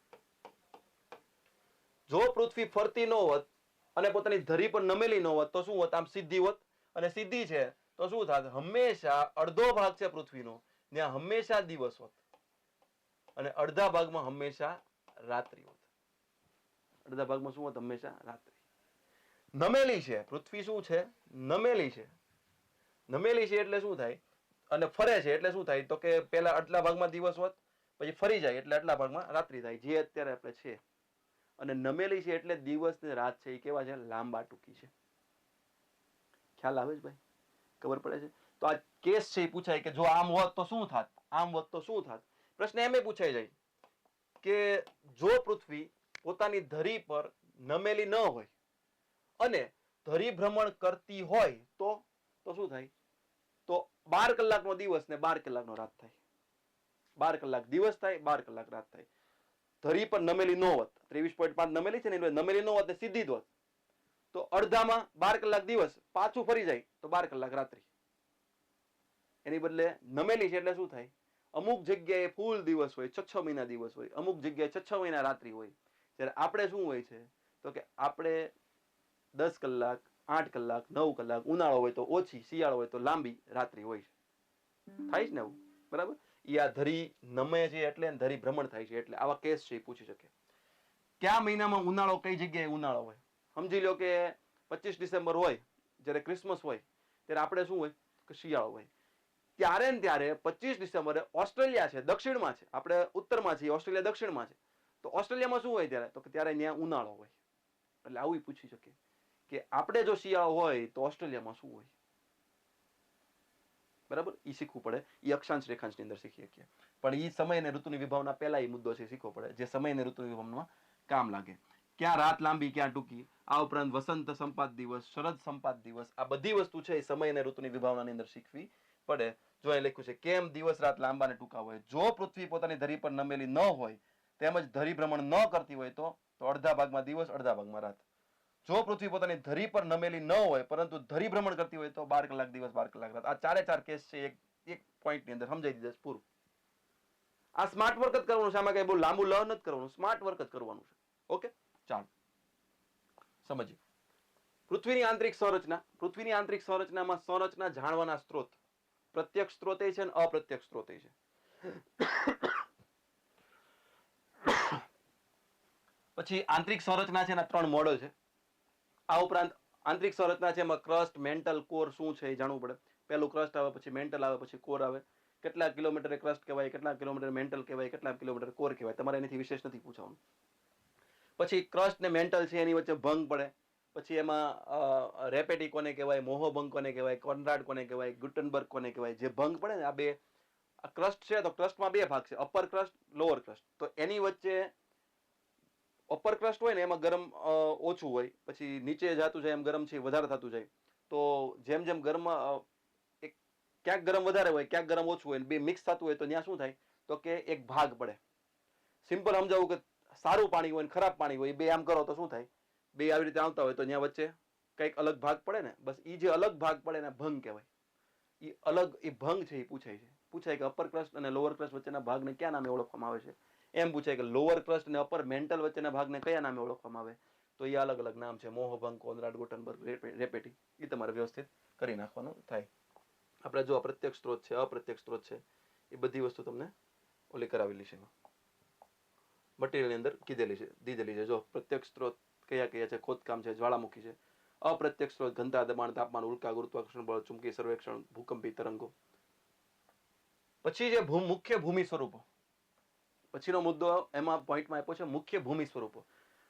જો પૃથ્વી ફરતી ન હોત અને પોતાની ધરી પર નમેલી ન હોત તો શું હોત? આમ સીધી હોત, અને સીધી છે તો શું થાત? હંમેશા અડધો ભાગ છે પૃથ્વીનો, ત્યાં હંમેશા દિવસ હોત અને અડધા ભાગમાં હંમેશા રાત્રિ હોત. અડધા ભાગમાં શું હોત? હંમેશા રાત્રિ. નમેલી છે પૃથ્વી. શું છે? નમેલી છે. નમેલી છે એટલે શું થાય? અને ફરે છે એટલે શું થાય? તો કે પેલા આટલા ભાગમાં દિવસ હોત, પછી ફરી જાય એટલે આટલા ભાગમાં રાત્રિ થાય, જે અત્યારે આપણે છે. અને નમેલી છે એટલે દિવસ ને રાત છે એ કેવા છે? લાંબા ટૂંકી છે. ખ્યાલ આવે છે ભાઈ? ખબર પડે છે? તો આ કેસ છે એ પૂછાય કે જો આમ હોત તો શું થાત, આમ હોત તો શું થાત. પ્રશ્ન એમ પૂછાઈ જાય કે જો પૃથ્વી પોતાની ધરી પર નમેલી ન હોય અને ધરી ભ્રમણ કરતી હોય તો શું થાય? તો 12 કલાકનો દિવસ ને 12 કલાકનો રાત થાય. 12 કલાક દિવસ થાય, 12 કલાક રાત થાય. ધરી પર નમેલી ન હોત, 23.5 નમેલી છે ને, નમેલી ન હોત ને સીધી જ હોત તો અડધામાં 12 કલાક દિવસ, પાછું ફરી જાય તો 12 કલાક રાત્રિ. એની બદલે નમેલી છે એટલે શું થાય? અમુક જગ્યાએ ફૂલ દિવસ હોય, 6 મહિના દિવસ હોય, અમુક જગ્યાએ 6 મહિના રાત્રિ હોય. જ્યારે આપણે શું હોય છે? તો કે આપણે 10 કલાક 8 કલાક 9 કલાક, ઉનાળો હોય તો ઓછી, શિયાળો હોય તો લાંબી રાત્રિ હોય છે. થાય છે ને એવું, બરાબર? એ આ ધરી નમે છે એટલે ધરી ભ્રમણ થાય છે એટલે આવા કેસ છે એ પૂછી શકે. કયા મહિનામાં ઉનાળો, કઈ જગ્યાએ ઉનાળો હોય? સમજી લો કે 25 ડિસેમ્બર હોય, જ્યારે ક્રિસમસ હોય, ત્યારે આપણે શું હોય કે શિયાળો હોય. ત્યારે ને ત્યારે 25 ડિસેમ્બરે ઓસ્ટ્રેલિયા છે, દક્ષિણમાં છે, આપણે ઉત્તરમાં છીએ, ઓસ્ટ્રેલિયા દક્ષિણમાં છે. તો ઓસ્ટ્રેલિયામાં શું હોય ત્યારે? તો કે ત્યારે ત્યાં ઉનાળો હોય. એટલે આવું પૂછી શકે કે આપણે જો શિયાળો હોય તો ઓસ્ટ્રેલિયામાં શું હોય, બરાબર? એ શીખવું પડે. એ અક્ષાંશ રેખાંશની અંદર શીખી શકીએ. પણ એ સમય અને ઋતુની વિભાવના પહેલા એ મુદ્દો છે શીખવો પડે, જે સમય અને ઋતુની વિભાવનામાં કામ લાગે. ક્યાં રાત લાંબી, ક્યાં ટૂંકી. આ ઉપરાંત વસંત સંપાત દિવસ, શરદ સંપાત દિવસ, આ બધી વસ્તુ છે એ સમય અને ઋતુની વિભાવનાની અંદર શીખવી પડે. જો એ લખ્યું છે કેમ દિવસ રાત લાંબા અને ટૂંકા હોય. જો પૃથ્વી પોતાની ધરી પર નમેલી ન હોય, તેમજ ધરી ભ્રમણ ન કરતી હોય તો અડધા ભાગમાં દિવસ, અડધા ભાગમાં રાત. જો પૃથ્વી પોતાની ધરી પર નમેલી ન હોય પરંતુ ધરી ભ્રમણ કરતી હોય તો 12 કલાક દિવસ, 12 કલાક રાત. આ ચારે ચાર કેસ છે એક પોઈન્ટની અંદર સમજાઈ દીધા પૂરું. આ સ્માર્ટ વર્ક જ કરવાનું છે, આમાં કઈ બહુ લાંબુ લ નથી કરવાનું, સ્માર્ટ વર્ક જ કરવાનું છે. ઓકે, ચાલો સમજીએ. પૃથ્વીની આંતરિક સંરચના. પૃથ્વીની આંતરિક સંરચનામાં સંરચના જાણવાના સ્ત્રોત પ્રત્યક્ષ સ્ત્રોત છે અને અપ્રત્યક્ષ સ્ત્રોત છે. પછી આંતરિક સંરચના છે એના 3 મોડલ છે. આ ઉપરાંત આંતરિક સંરચના છે એમાં ક્રસ્ટ, મેન્ટલ, કોર શું છે એ જાણવું પડે. પહેલું ક્રસ્ટ આવે, પછી મેન્ટલ આવે, પછી કોર આવે. કેટલા કિલોમીટર ક્રસ્ટ કહેવાય, કેટલા કિલોમીટર મેન્ટલ કહેવાય, કેટલા કિલોમીટર કોર કહેવાય, તમારે એનાથી વિશેષ નથી પૂછવાનું. પછી ક્રસ્ટ ને મેન્ટલ છે એની વચ્ચે ભંગ પડે. પછી એમાં રેપેટી કોને કહેવાય, મોહોભંગ કોને કહેવાય, કોનરાડ કોને કહેવાય, ગુટનબર્ગ કોને કહેવાય. જે ભંગ પડે ને, આ બે ક્રસ્ટ છે તો ક્રસ્ટમાં બે ભાગ છે, અપર ક્રસ્ટ, લોઅર ક્રસ્ટ. તો એની વચ્ચે અપર ક્રસ્ટ હોય ને એમાં ગરમ ઓછું હોય, પછી નીચે જતું જાય એમ ગરમ છે વધારે થતું જાય. તો જેમ જેમ ગરમ ક્યાંક ગરમ વધારે હોય, ક્યાંક ગરમ ઓછું હોય, બે મિક્સ થતું હોય તો ત્યાં શું થાય તો કે એક ભાગ પડે. સિમ્પલ સમજાવું કે સારું પાણી હોય ને ખરાબ પાણી હોય, બે આમ કરો તો શું થાય? બે આવી રીતે આવતા હોય તો ત્યાં વચ્ચે કંઈક અલગ ભાગ પડે ને, બસ એ જે અલગ ભાગ પડે ને ભંગ કહેવાય. એ ભંગ છે એ પૂછાય છે. પૂછાય કે અપર ક્રસ્ટ અને લોઅર ક્રસ્ટ વચ્ચેના ભાગને કયા નામે ઓળખવામાં આવે છે. એમ પૂછાય કે લોઅર ક્રસ્ટ અને અપર મેન્ટલ વચ્ચેના ભાગને કયા નામે ઓળખવામાં આવે. તો એ અલગ અલગ નામ છે, મોહોભંગ, કોનરાડ, ગુટનબર્ગ, રેપેટી. એ તમારે વ્યવસ્થિત કરી નાખવાનું થાય. આપણે જો પ્રત્યક્ષ સ્ત્રોત છે, અપ્રત્યક્ષ સ્ત્રોત છે, એ બધી વસ્તુ તમને ઓલી કરાવેલી છે, મટીરિયલની અંદર કીધેલી છે, દીધેલી છે. જો પ્રત્યક્ષ સ્ત્રોત કયા કયા છે, ખોદકામ છે, જ્વાળામુખી છે. અપ્રત્યક્ષ સ્ત્રોત ઘનતા, દબાણ, તાપમાન, ઉલ્કા, ગુરુત્વાકર્ષણ બળ, ચુંબકીય સર્વેક્ષણ, ભૂકંપી તરંગો. પછી જે મુખ્ય ભૂમિ સ્વરૂપો, પછીનો મુદ્દો એમાં પોઈન્ટમાં આપ્યો છે, મુખ્ય ભૂમિ સ્વરૂપો.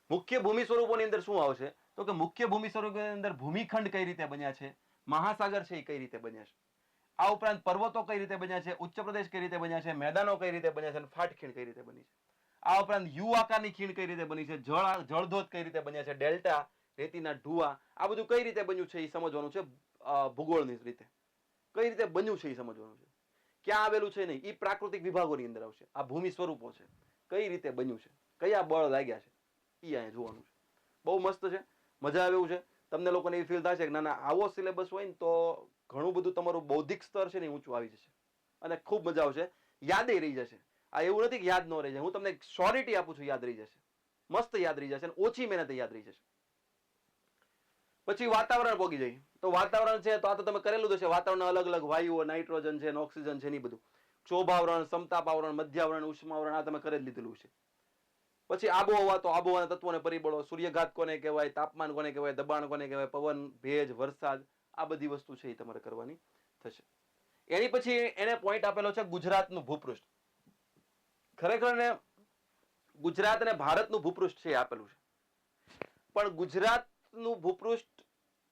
મુખ્ય ભૂમિ સ્વરૂપોની અંદર શું આવશે તો કે મુખ્ય ભૂમિ સ્વરૂપોની અંદર ભૂમિખંડ કઈ રીતે બન્યા છે, મહાસાગર છે એ કઈ રીતે બન્યા છે. આ ઉપરાંત પર્વતો કઈ રીતે બન્યા છે, ઉચ્ચ પ્રદેશ કઈ રીતે બન્યા છે, મેદાનો કઈ રીતે બન્યા છે, અને ફાટખીણ કઈ રીતે બની છે. આ ઉપરાંત યુ આકારની ખીણ કઈ રીતે બની છે, જળધોધ કઈ રીતે બન્યા છે, ડેલ્ટા, રેતીના ઢુવા, આ બધું કઈ રીતે બન્યું છે એ સમજવાનું છે. ભૂગોળની રીતે કઈ રીતે બન્યું છે એ સમજવાનું છે. ક્યાં આવેલું છે નહીં, એ પ્રાકૃતિક વિભાગોની અંદર આવશે. આ ભૂમિ સ્વરૂપો છે, કઈ રીતે બન્યું છે, કયા બળ લાગ્યા છે, એ અહીંયા જોવાનું છે. બહુ મસ્ત છે, મજા આવે એવું છે. તમને લોકોને એવી ફીલ થશે કે ના ના આવો સિલેબસ હોય ને તો ઘણું બધું તમારું બૌદ્ધિક સ્તર છે ને ઊંચું આવી જશે અને ખૂબ મજા આવશે, યાદે રહી જશે. આ એવું નથી કે યાદ ન રહી જાય, હું તમને શ્યોરિટી આપું છું, યાદ રહી જશે, મસ્ત યાદ રહી જશે અને ઓછી મહેનતે યાદ રહી જશે. પછી વાતાવરણ પોગી જાય તો વાતાવરણ છે તો આ તો તમે કરેલું જ હશે. વાતાવરણના અલગ અલગ વાયુઓ, નાઇટ્રોજન છે, ઓક્સિજન છે, એ બધું. ક્ષોભાવરણ, સમતાપાવરણ, મધ્યાવરણ, ઉષ્માવરણ, આ તમે કરી લીધેલું છે. પછી આબોહવા, તો આબોહવાના તત્વો અને પરિબળો, સૂર્યઘાત કોને કહેવાય, તાપમાન કોને કહેવાય, દબાણ કોને કહેવાય, પવન, ભેજ, વરસાદ, આ બધી વસ્તુ છે એ તમારે કરવાની થશે. એની પછી એને પોઈન્ટ આપેલો છે ગુજરાતનું ભૂપૃષ્ઠ. ખરેખર ને ગુજરાત અને ભારતનું ભૂપૃષ્ઠ છે આપેલું છે, પણ ગુજરાતનું ભૂપૃષ્ઠ,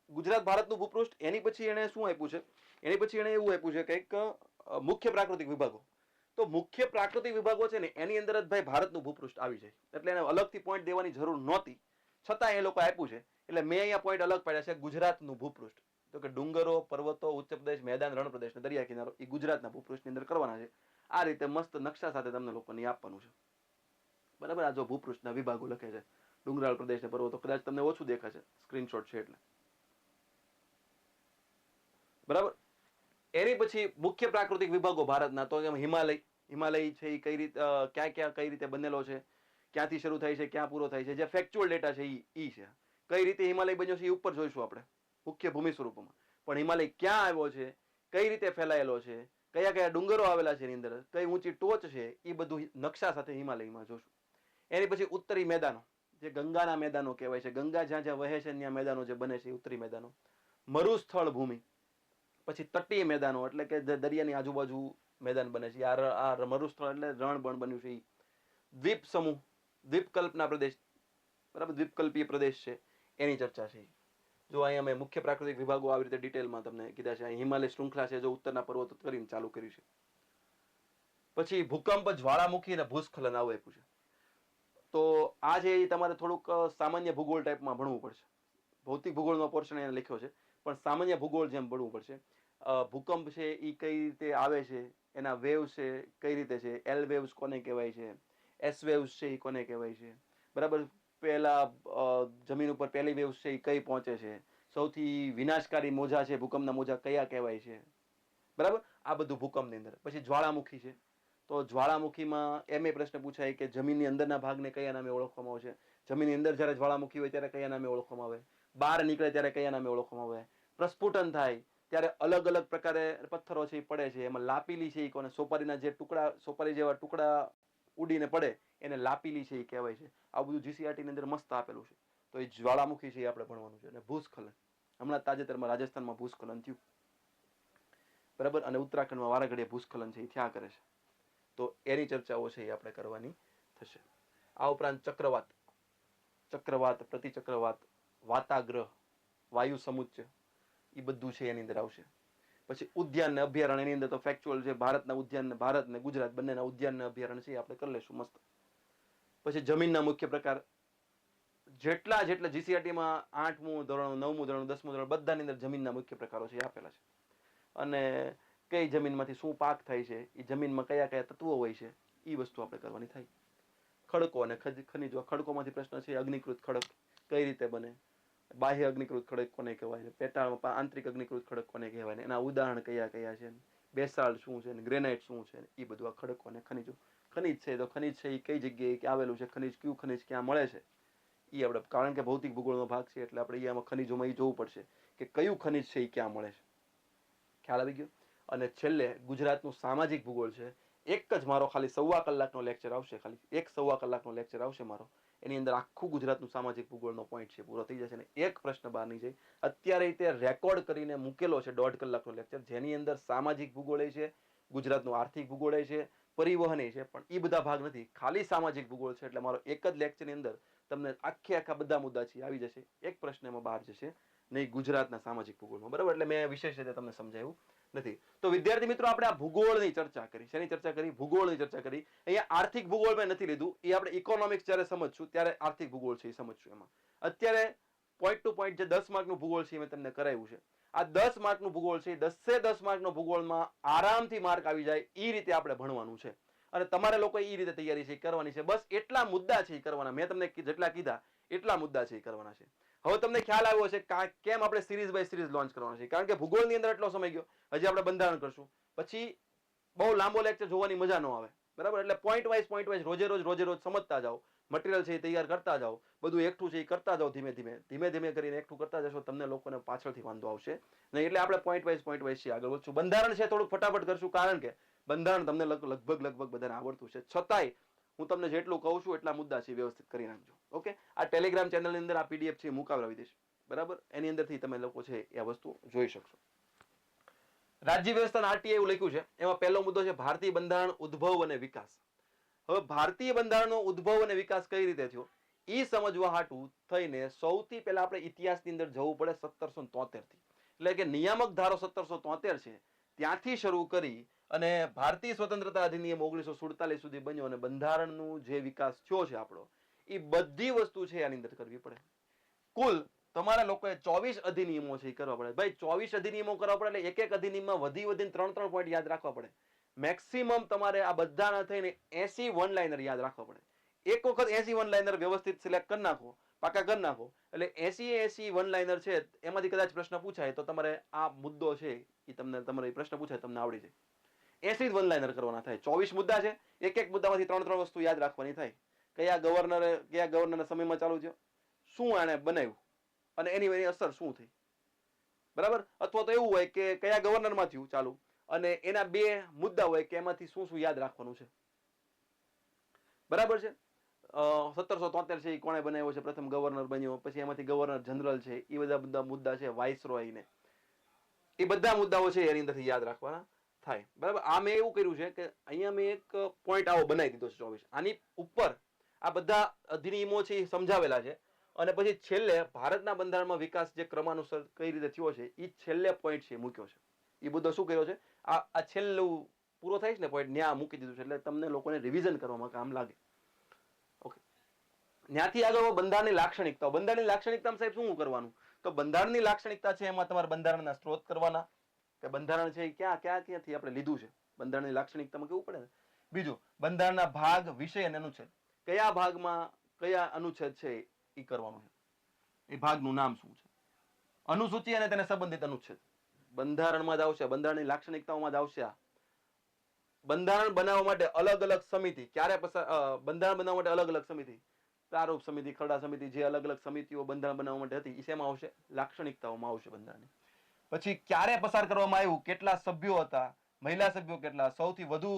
ગુજરાત ભારતનું ભૂપૃષ્ઠ, એની પછી એને શું આપ્યું છે, એની પછી એને એવું આપ્યું છે કંઈક મુખ્ય પ્રાકૃતિક વિભાગો. તો મુખ્ય પ્રાકૃતિક વિભાગો છે ને એની અંદર જ ભાઈ ભારતનું ભૂપૃષ્ઠ આવી જાય, એટલે એને અલગથી પોઈન્ટ દેવાની જરૂર નહોતી, છતાં એ લોકો આપ્યું છે. એટલે મેં અહીંયા પોઈન્ટ અલગ પાડ્યા છે. ગુજરાતનું ભૂપૃષ્ઠ તો કે ડુંગરો, પર્વતો, ઉચ્ચ પ્રદેશ, મેદાન, રણ પ્રદેશ, દરિયા કિનારો, એ ગુજરાતના ભૂપૃષ્ઠની અંદર કરવાના છે. આ રીતે મસ્ત નકશા સાથે તમને લોકોને આપવાનું છે, બરાબર. આ જો ભૂપૃષ્ઠના વિભાગો લખે છે, ડુંગરાળ પ્રદેશ ને પર્વતો, કદાચ તમને ઓછું દેખાશે, સ્ક્રીનશોટ છે એટલે, બરાબર. એની પછી મુખ્ય પ્રાકૃતિક વિભાગો ભારતના, તો હિમાલય, હિમાલય છે એ કઈ રીતે, ક્યાં ક્યાં કઈ રીતે બનેલો છે, ક્યાંથી શરૂ થાય છે, ક્યાં પૂરો થાય છે, જે ફેક્ચ્યુઅલ ડેટા છે એ છે. કઈ રીતે હિમાલય બન્યો છે એ ઉપર જોઈશું આપણે, મુખ્ય ભૂમિ સ્વરૂપમાં. પણ હિમાલય ક્યાં આવ્યો છે, કઈ રીતે ફેલાયેલો છે, કયા કયા ડુંગરો આવેલા છે એની અંદર, કઈ ઊંચી ટોચ છે, એ બધું નકશા સાથે હિમાલયમાં જોશું. એની પછી ઉત્તરી મેદાનો, જે ગંગાના મેદાનો કહેવાય છે, ગંગા જ્યાં જ્યાં વહે છે ત્યાં મેદાનો જે બને છે એ ઉત્તરી મેદાનો. મરુસ્થળ ભૂમિ, પછી તટીય મેદાનો એટલે કે દરિયાની આજુબાજુ મેદાન બને છે. આ મરુસ્થળ એટલે રણબણ બન્યું છે. દ્વીપ સમૂહ, દ્વીપકલ્પના પ્રદેશ, બરાબર, દ્વીપકલ્પીય પ્રદેશ છે, એની ચર્ચા છે. જો અહીંયા મેં મુખ્ય પ્રાકૃતિક વિભાગો આવી રીતે ડિટેલમાં તમને કીધા છે. હિમાલય શૃંખલા છે, જો ઉત્તરના પર્વતો કરીને ચાલુ કર્યું છે. પછી ભૂકંપ, જ્વાળામુખી અને ભૂસ્ખલન આવું આપ્યું છે. તો આ છે એ તમારે થોડુંક સામાન્ય ભૂગોળ ટાઈપમાં ભણવું પડશે. ભૌતિક ભૂગોળનો પોર્શન અહીંયા લખ્યો છે, પણ સામાન્ય ભૂગોળ જેમ ભણવું પડશે. ભૂકંપ છે એ કઈ રીતે આવે છે, એના વેવ્સ છે કઈ રીતે છે, એલ વેવ્સ કોને કહેવાય છે, એસ વેવ્સ છે એ કોને કહેવાય છે, બરાબર. પહેલા જમીન ઉપર પહેલી વેવ્સ છે એ કઈ પહોંચે છે, સૌથી વિનાશકારી મોજા છે, ભૂકંપના મોજા કયા કહેવાય છે, બરાબર. આ બધું ભૂકંપની અંદર. પછી જ્વાળામુખી છે, તો જ્વાળામુખીમાં એમ એ પ્રશ્ન પૂછાય કે જમીનની અંદરના ભાગને કયા નામે ઓળખવામાં આવે છે, જમીનની અંદર જ્યારે જ્વાળામુખી હોય ત્યારે કયા નામે ઓળખવામાં આવે, બહાર નીકળે ત્યારે કયા નામે ઓળખવામાં આવે, પ્રસ્ફુટન થાય ત્યારે અલગ અલગ પ્રકારે પથ્થરો છે એ પડે છે, એમાં લાપીલી છે એ કોને, સોપારીના જે ટુકડા, સોપારી જેવા ટુકડા ઉડીને પડે એને લાપીલી છે એ કહેવાય છે. આ બધું જીસીઆરટી ની અંદર મસ્ત આપેલું છે. તો એ જ્વાળામુખી છે એ આપણે ભણવાનું છે. અને ભૂસ્ખલન, હમણાં તાજેતરમાં રાજસ્થાનમાં ભૂસ્ખલન થયું, બરાબર, અને ઉત્તરાખંડમાં વારાઘડીએ ભૂસ્ખલન છે એ થયા કરે છે. તો એની ચર્ચાઓ છે એ આપણે કરવાની થશે. આ ઉપરાંત ચક્રવાત, ચક્રવાત, પ્રતિચક્રવાત, વાતાગ્રહ, વાયુ સમુચ્ચય, એ બધું છે એની અંદર આવશે. પછી ઉદ્યાન ને અભયારણ્ય, એની અંદર તો ફેક્ચ્યુઅલ છે, ભારતના ઉદ્યાન, ભારત ને ગુજરાત બંનેના ઉદ્યાન ને અભયારણ્ય છે એ આપણે કરી લઈશું મસ્ત. પછી જમીનના મુખ્ય પ્રકાર, જેટલા જીસીઆરટીમાં 8મું ધોરણ, 9મું ધોરણ, 10મું ધોરણ બધાની અંદર જમીનના મુખ્ય પ્રકારો છે એ આપેલા છે. અને કઈ જમીનમાંથી શું પાક થાય છે, એ જમીનમાં કયા કયા તત્વો હોય છે, એ વસ્તુ આપણે કરવાની થાય. ખડકો અને ખનિજો, ખડકોમાંથી પ્રશ્ન છે અગ્નિકૃત ખડક કઈ રીતે બને, બાહ્ય અગ્નિકૃત ખડક કોને કહેવાય, પેટાળમાં આંતરિક અગ્નિકૃત ખડક કોને કહેવાય, એના ઉદાહરણ કયા કયા છે, બેસાલ્ટ શું છે, ગ્રેનાઇટ શું છે, એ બધું આ ખડકો અને ખનિજો. ખનિજ છે તો ખનિજ છે એ કઈ જગ્યાએ આવેલું છે, ખનિજ કયું ખનિજ ક્યાં મળે છે એ આપણે, કારણ કે ભૌતિક ભૂગોળનો ભાગ છે એટલે આપણે આમાં ખનિજોમાં એ જોવું પડશે કે કયું ખનિજ છે એ ક્યાં મળે છે. ખ્યાલ આવી ગયો. અને છેલ્લે ગુજરાતનું સામાજિક ભૂગોળ છે. એક જ મારો ખાલી 1.25 કલાકનો લેક્ચર આવશે, ખાલી 1.25 કલાકનો લેક્ચર આવશે મારો. એની અંદર આખું ગુજરાતનું સામાજિક ભૂગોળનો પોઈન્ટ છે પૂરો થઈ જશે ને એક પ્રશ્ન બહાર નહીં જાય. અત્યારે તે રેકોર્ડ કરીને મૂકેલો છે 1.5 કલાકનો લેક્ચર, જેની અંદર સામાજિક ભૂગોળ છે, ગુજરાતનું આર્થિક ભૂગોળ છે, પરિવહન છે, પણ એ બધા ભાગ નથી, ખાલી સામાજિક ભૂગોળ છે. એટલે મારો એક જ લેક્ચરની અંદર તમને આખા બધા મુદ્દા છે આવી જશે, એક પ્રશ્ન એમાં બહાર જશે નહીં ગુજરાતના સામાજિક ભૂગોળમાં, બરાબર. એટલે મેં વિશેષ રીતે તમને સમજાવ્યું નથી. તો વિદ્યાર્થી મિત્રો, આપણે આ ભૂગોળની ચર્ચા કરી. શેની ચર્ચા કરી? ભૂગોળની ચર્ચા કરી. અહીંયા આર્થિક ભૂગોળ મેં નથી લીધું, એ આપણે ઇકોનોમિક્સ જ્યારે સમજશું ત્યારે આર્થિક ભૂગોળ છે એ સમજશું. એમાં અત્યારે પોઈન્ટ ટુ પોઈન્ટ જે 10 માર્કનું ભૂગોળ છે એ મેં તમને કરાવ્યું છે. આ 10 માર્કનું ભૂગોળ છે, 10 માર્કનો ભૂગોળમાં આરામથી માર્ક આવી જાય એ રીતે આપણે ભણવાનું છે. અને તમારે લોકો એ રીતે તૈયારી છે કરવાની છે. બસ એટલા મુદ્દા છે એ કરવાના. મેં તમને જેટલા કીધા એટલા મુદ્દા છે એ કરવાના છે. હવે તમને ખ્યાલ આવ્યો છે કેમ આપણે સિરીઝ બાય સિરીઝ લોન્ચ કરવાનું છે, કારણ કે ભૂગોળની અંદર એટલો સમય ગયો, હજી આપણે બંધારણ કરશું, પછી બહુ લાંબો લેક્ચર જોવાની મજા ન આવે, બરાબર. એટલે પોઈન્ટ વાઇઝ રોજે રોજ સમજતા જાઓ, મટીરિયલ છે એ તૈયાર કરતા જાઓ, બધું એકઠું છે એ કરતા જાઓ, ધીમે ધીમે કરીને એકઠું કરતા જશો, તમને લોકોને પાછળથી વાંધો આવશે નહીં. એટલે આપણે પોઈન્ટ વાઇઝ છે આગળ વધશું. બંધારણ છે થોડુંક ફટાફટ કરશું, કારણ કે બંધારણ તમને લગભગ બધાને આવડતું છે, છતાંય હું તમને જેટલું કહું છું એટલા મુદ્દા છે વ્યવસ્થિત કરી નાખજો. ઓકે. આ ટેલિગ્રામ ચેનલની અંદર આ પીડીએફ છે મુકાવડાવી દઈશ, બરાબર. એની અંદરથી તમે લોકો છે એ વસ્તુ જોઈ શકશો. રાજ્ય વ્યવસ્થાના આરટીઆઈ એવું લખ્યું છે, એમાં પહેલો મુદ્દો છે ભારતીય બંધારણ ઉદ્ભવ અને વિકાસ. હવે ભારતીય બંધારણનો ઉદ્ભવ અને વિકાસ કઈ રીતે થયો એ સમજવા હાટુ થઈને સૌથી પહેલા આપણે ઇતિહાસની અંદર જવું પડે 1773 થી. એટલે કે નિયામક ધારો 1773 છે ત્યાંથી શરૂ કરી અને ભારતીય સ્વતંત્રતા અધિનિયમ 1947 સુધી બન્યો અને બંધારણનું જે વિકાસ થયો છે આપણો, એ બધી વસ્તુ છે આની અંદર કરવી પડે. કુલ તમારા લોકોએ 24 અધિનિયમો છે એ કરવા પડે. ભાઈ 24 અધિનિયમો કરવા પડે એટલે એક એક અધિનિયમમાં વધીને 3 પોઈન્ટ યાદ રાખવા પડે. મેક્સિમમ તમારે આ બધાના થઈને 80 વન લાઇનર યાદ રાખવા પડે. એક વખત 80 વન લાઇનર વ્યવસ્થિત સિલેક્ટ કરી નાખો, પાકા કરી નાખો, એટલે 80 વન લાઇનર છે એમાંથી કદાચ પ્રશ્ન પૂછાય તો તમારે આ મુદ્દો છે એ તમારે પ્રશ્ન પૂછાય તમને આવડી જાય. 80 વન લાઇનર કરવાના થાય. 24 મુદ્દા છે, એક મુદ્દામાંથી 3 વસ્તુ યાદ રાખવાની થાય. કયા ગવર્નરના સમયમાં ચાલુ થયો, શું આને બનાવ્યું અને એની અસર શું થઈ, બરાબર, અથવા તો એવું હોય કે કયા ગવર્નરમાં થયું ચાલુ, અને એના બે મુદ્દા હોય કે એમાંથી શું શું યાદ રાખવાનું છે. બરાબર છે. 1773 છે એ કોણે બનાવ્યો છે, પ્રથમ ગવર્નર બન્યો, પછી એમાંથી ગવર્નર જનરલ છે, એ બધા મુદ્દા છે, વાઇસરોય ને એ બધા મુદ્દાઓ છે એની અંદરથી યાદ રાખવાના થાય. બરાબર, આ મેં એવું કર્યું છે કે અહીંયા મેં એક પોઈન્ટ આવો બનાવી દીધો છે 24. આની ઉપર આ બધા અધિનિયમો છે એ સમજાવેલા છે, અને પછી છેલ્લે ભારતના બંધારણમાં વિકાસ જે ક્રમાનુસાર કઈ રીતે થયો છે એ છેલ્લે પોઈન્ટ છે મૂક્યો છે. એ બધો શું કર્યો છે, આ છેલ્લું પૂરો થાય છે ને પોઈન્ટ ન્યા મૂકી દીધું છે, એટલે તમને લોકોને રિવિઝન કરવામાં કામ લાગે. ઓકે, ત્યાંથી આગળ બંધારણની લાક્ષણિકતાઓ. બંધારણની લાક્ષણિકતામાં સાહેબ શું કરવાનું, તો બંધારણની લાક્ષણિકતા છે એમાં તમારે બંધારણના સ્ત્રોત કરવાના, કે બંધારણ છે એ ક્યાંથી આપણે લીધું છે, બંધારણની લાક્ષણિકતામાં કેવું પડે ને. બીજું, બંધારણના ભાગ, વિષય અને અનુચ્છેદ, કયા ભાગમાં કયા અનુચ્છેદ છે એ કરવાનું છે, એ ભાગનું નામ શું છે. અનુસૂચિ અને તેને સંબંધિત અનુચ્છેદ બંધારણમાં જ આવશે, બંધારણની લાક્ષણિકતાઓમાં જ આવશે. બંધારણ બનાવવા માટે અલગ અલગ સમિતિ ક્યારે બંધારણ બનાવવા માટે અલગ અલગ સમિતિ, પ્રારૂપ સમિતિ, ખરડા સમિતિ, જે અલગ અલગ સમિતિઓ બંધારણ બનાવવા માટે હતી એ શેમાં આવશે, લાક્ષણિકતાઓમાં આવશે બંધારણની. પછી ક્યારે પસાર કરવામાં આવ્યું, કેટલા સભ્યો હતા, મહિલા સભ્યો કેટલા, સૌથી વધુ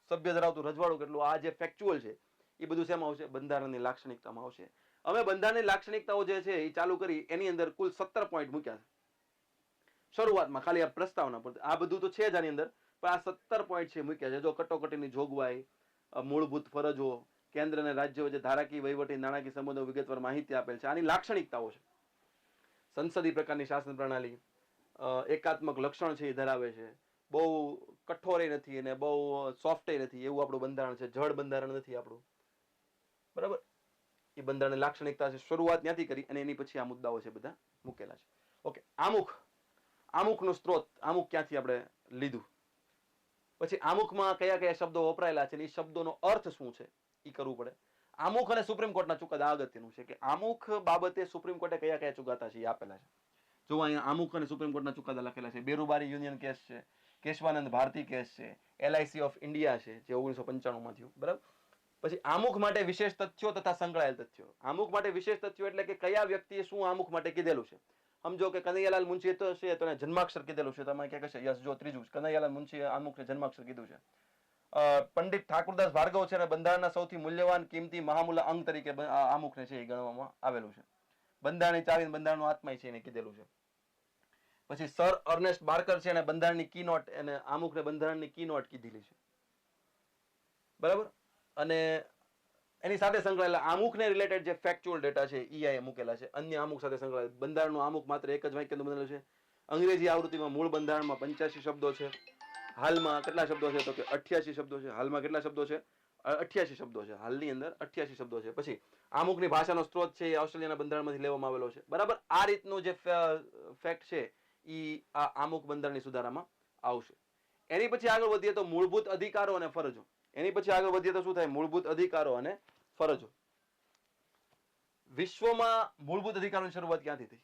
સભ્ય ધરાવતું રજવાડું કેટલું, આ જે ફેક્ચ્યુઅલ છે એ બધું શેમાં આવશે, બંધારણની લાક્ષણિકતામાં આવશે. હવે બંધારણની લાક્ષણિકતાઓ જે છે એ ચાલુ કરી, એની અંદર કુલ 17 પોઈન્ટ મૂક્યા છે શરૂઆતમાં, ખાલી આ પ્રસ્તાવના પર. આ બધું તો છે જ આની અંદર, પણ આ 17 પોઈન્ટ છે મૂક્યા છે. જો કટોકટીની જોગવાઈ, મૂળભૂત ફરજો, કેન્દ્ર અને રાજ્ય વચ્ચે ધારાકીય, વહીવટી, નાણાકીય સંબંધો વિગતવાર માહિતી આપેલ છે. આની લાક્ષણિકતાઓ છે. સંસદીય પ્રકારની શાસન પ્રણાલી, એકાત્મક લક્ષણ છે એ ધરાવે છે, બહુ કઠોર નથી અને બહુ સોફ્ટ નથી, એવું આપણું બંધારણ છે, જળ બંધારણ નથી આપણું. બરાબર, એ બંધારણની લાક્ષણિકતા છે. શરૂઆત ત્યાંથી કરી અને એની પછી આ મુદ્દાઓ છે બધા મૂકેલા છે. ઓકે, આમુખનો સ્ત્રોત, આમુખ ક્યાંથી આપણે લીધું, પછી આમુખમાં કયા કયા શબ્દો વપરાયેલા છે, એ શબ્દોનો અર્થ શું છે એ કરવું પડે. આમુખ અને સુપ્રીમ કોર્ટના ચુકાદા અગત્યનું છે, કે આમુખ બાબતે સુપ્રીમ કોર્ટે કયા કયા ચુકાદા છે એ આપેલા છે. જો અહીંયા આમુખ અને સુપ્રીમ કોર્ટના ચુકાદા લખેલા છે. બેરુબારી યુનિયન કેસ છે, કેશવાનંદ ભારતી કેસ છે, LIC ઓફ ઇન્ડિયા છે જે 1995 માં થયું. બરાબર, પછી આમુખ માટે વિશેષ તથ્યો તથા સંકળાયેલ તથ્યો. આમુખ માટે વિશેષ તથ્યો એટલે કે કયા વ્યક્તિએ શું આમુખ માટે કીધેલું છે. સમજો કે કનૈયાલાલ મુંશી તો છે, તો જન્માક્ષર કીધેલું છે, તમે ક્યાં કહેશે યસ. જો ત્રીજું, કનૈયાલાલ મુંશી આમુખને જન્માક્ષર કીધું છે. પંડિત ઠાકુરદાસ ભાર્ગવ છે અને બંધારણના સૌથી મૂલ્યવાન કિંમતી મહામૂલા અંગ તરીકે આમુખને છે એ ગણવામાં આવેલું છે. બંધારણની ચાવી, બંધારણનો આત્મા છે એને કીધેલું છે. પછી સર અર્નેસ્ટ બાર્કર છે અને બંધારણની કી નોટ, અને આમુખને બંધારણની કી નોટ કીધેલી છે. બરાબર, અને એની સાથે સંકળાયેલા આમુખને રિલેટેડ જે ફેક્ચ્યુઅલ ડેટા છે એ મૂકેલા છે. અન્ય આમુખ સાથે સંકળાયેલ બંધારણનું આમુખ માત્ર એક જ વાક્યનું બનેલું છે. અંગ્રેજી આવૃત્તિમાં મૂળ બંધારણમાં 85 શબ્દો છે. હાલમાં કેટલા શબ્દો છે, તો કે 88 શબ્દો છે. હાલમાં કેટલા શબ્દો છે, 88 શબ્દો છે. હાલની અંદર 88 શબ્દો છે. પછી આમુખની ભાષાનો સ્ત્રોત છે એ ઓસ્ટ્રેલિયાના બંધારણમાંથી લેવામાં આવેલો છે. બરાબર, આ રીતનું જે ફેક્ટ છે એ આ આમુખ બંધારણની સુધારામાં આવશે. એની પછી આગળ વધીએ તો મૂળભૂત અધિકારો અને ફરજો. એની પછી આગળ વધીએ તો શું થાય, મૂળભૂત અધિકારો અને ફરજો. વિશ્વમાં મૂળભૂત અધિકારોની શરૂઆત ક્યાંથી થઈ,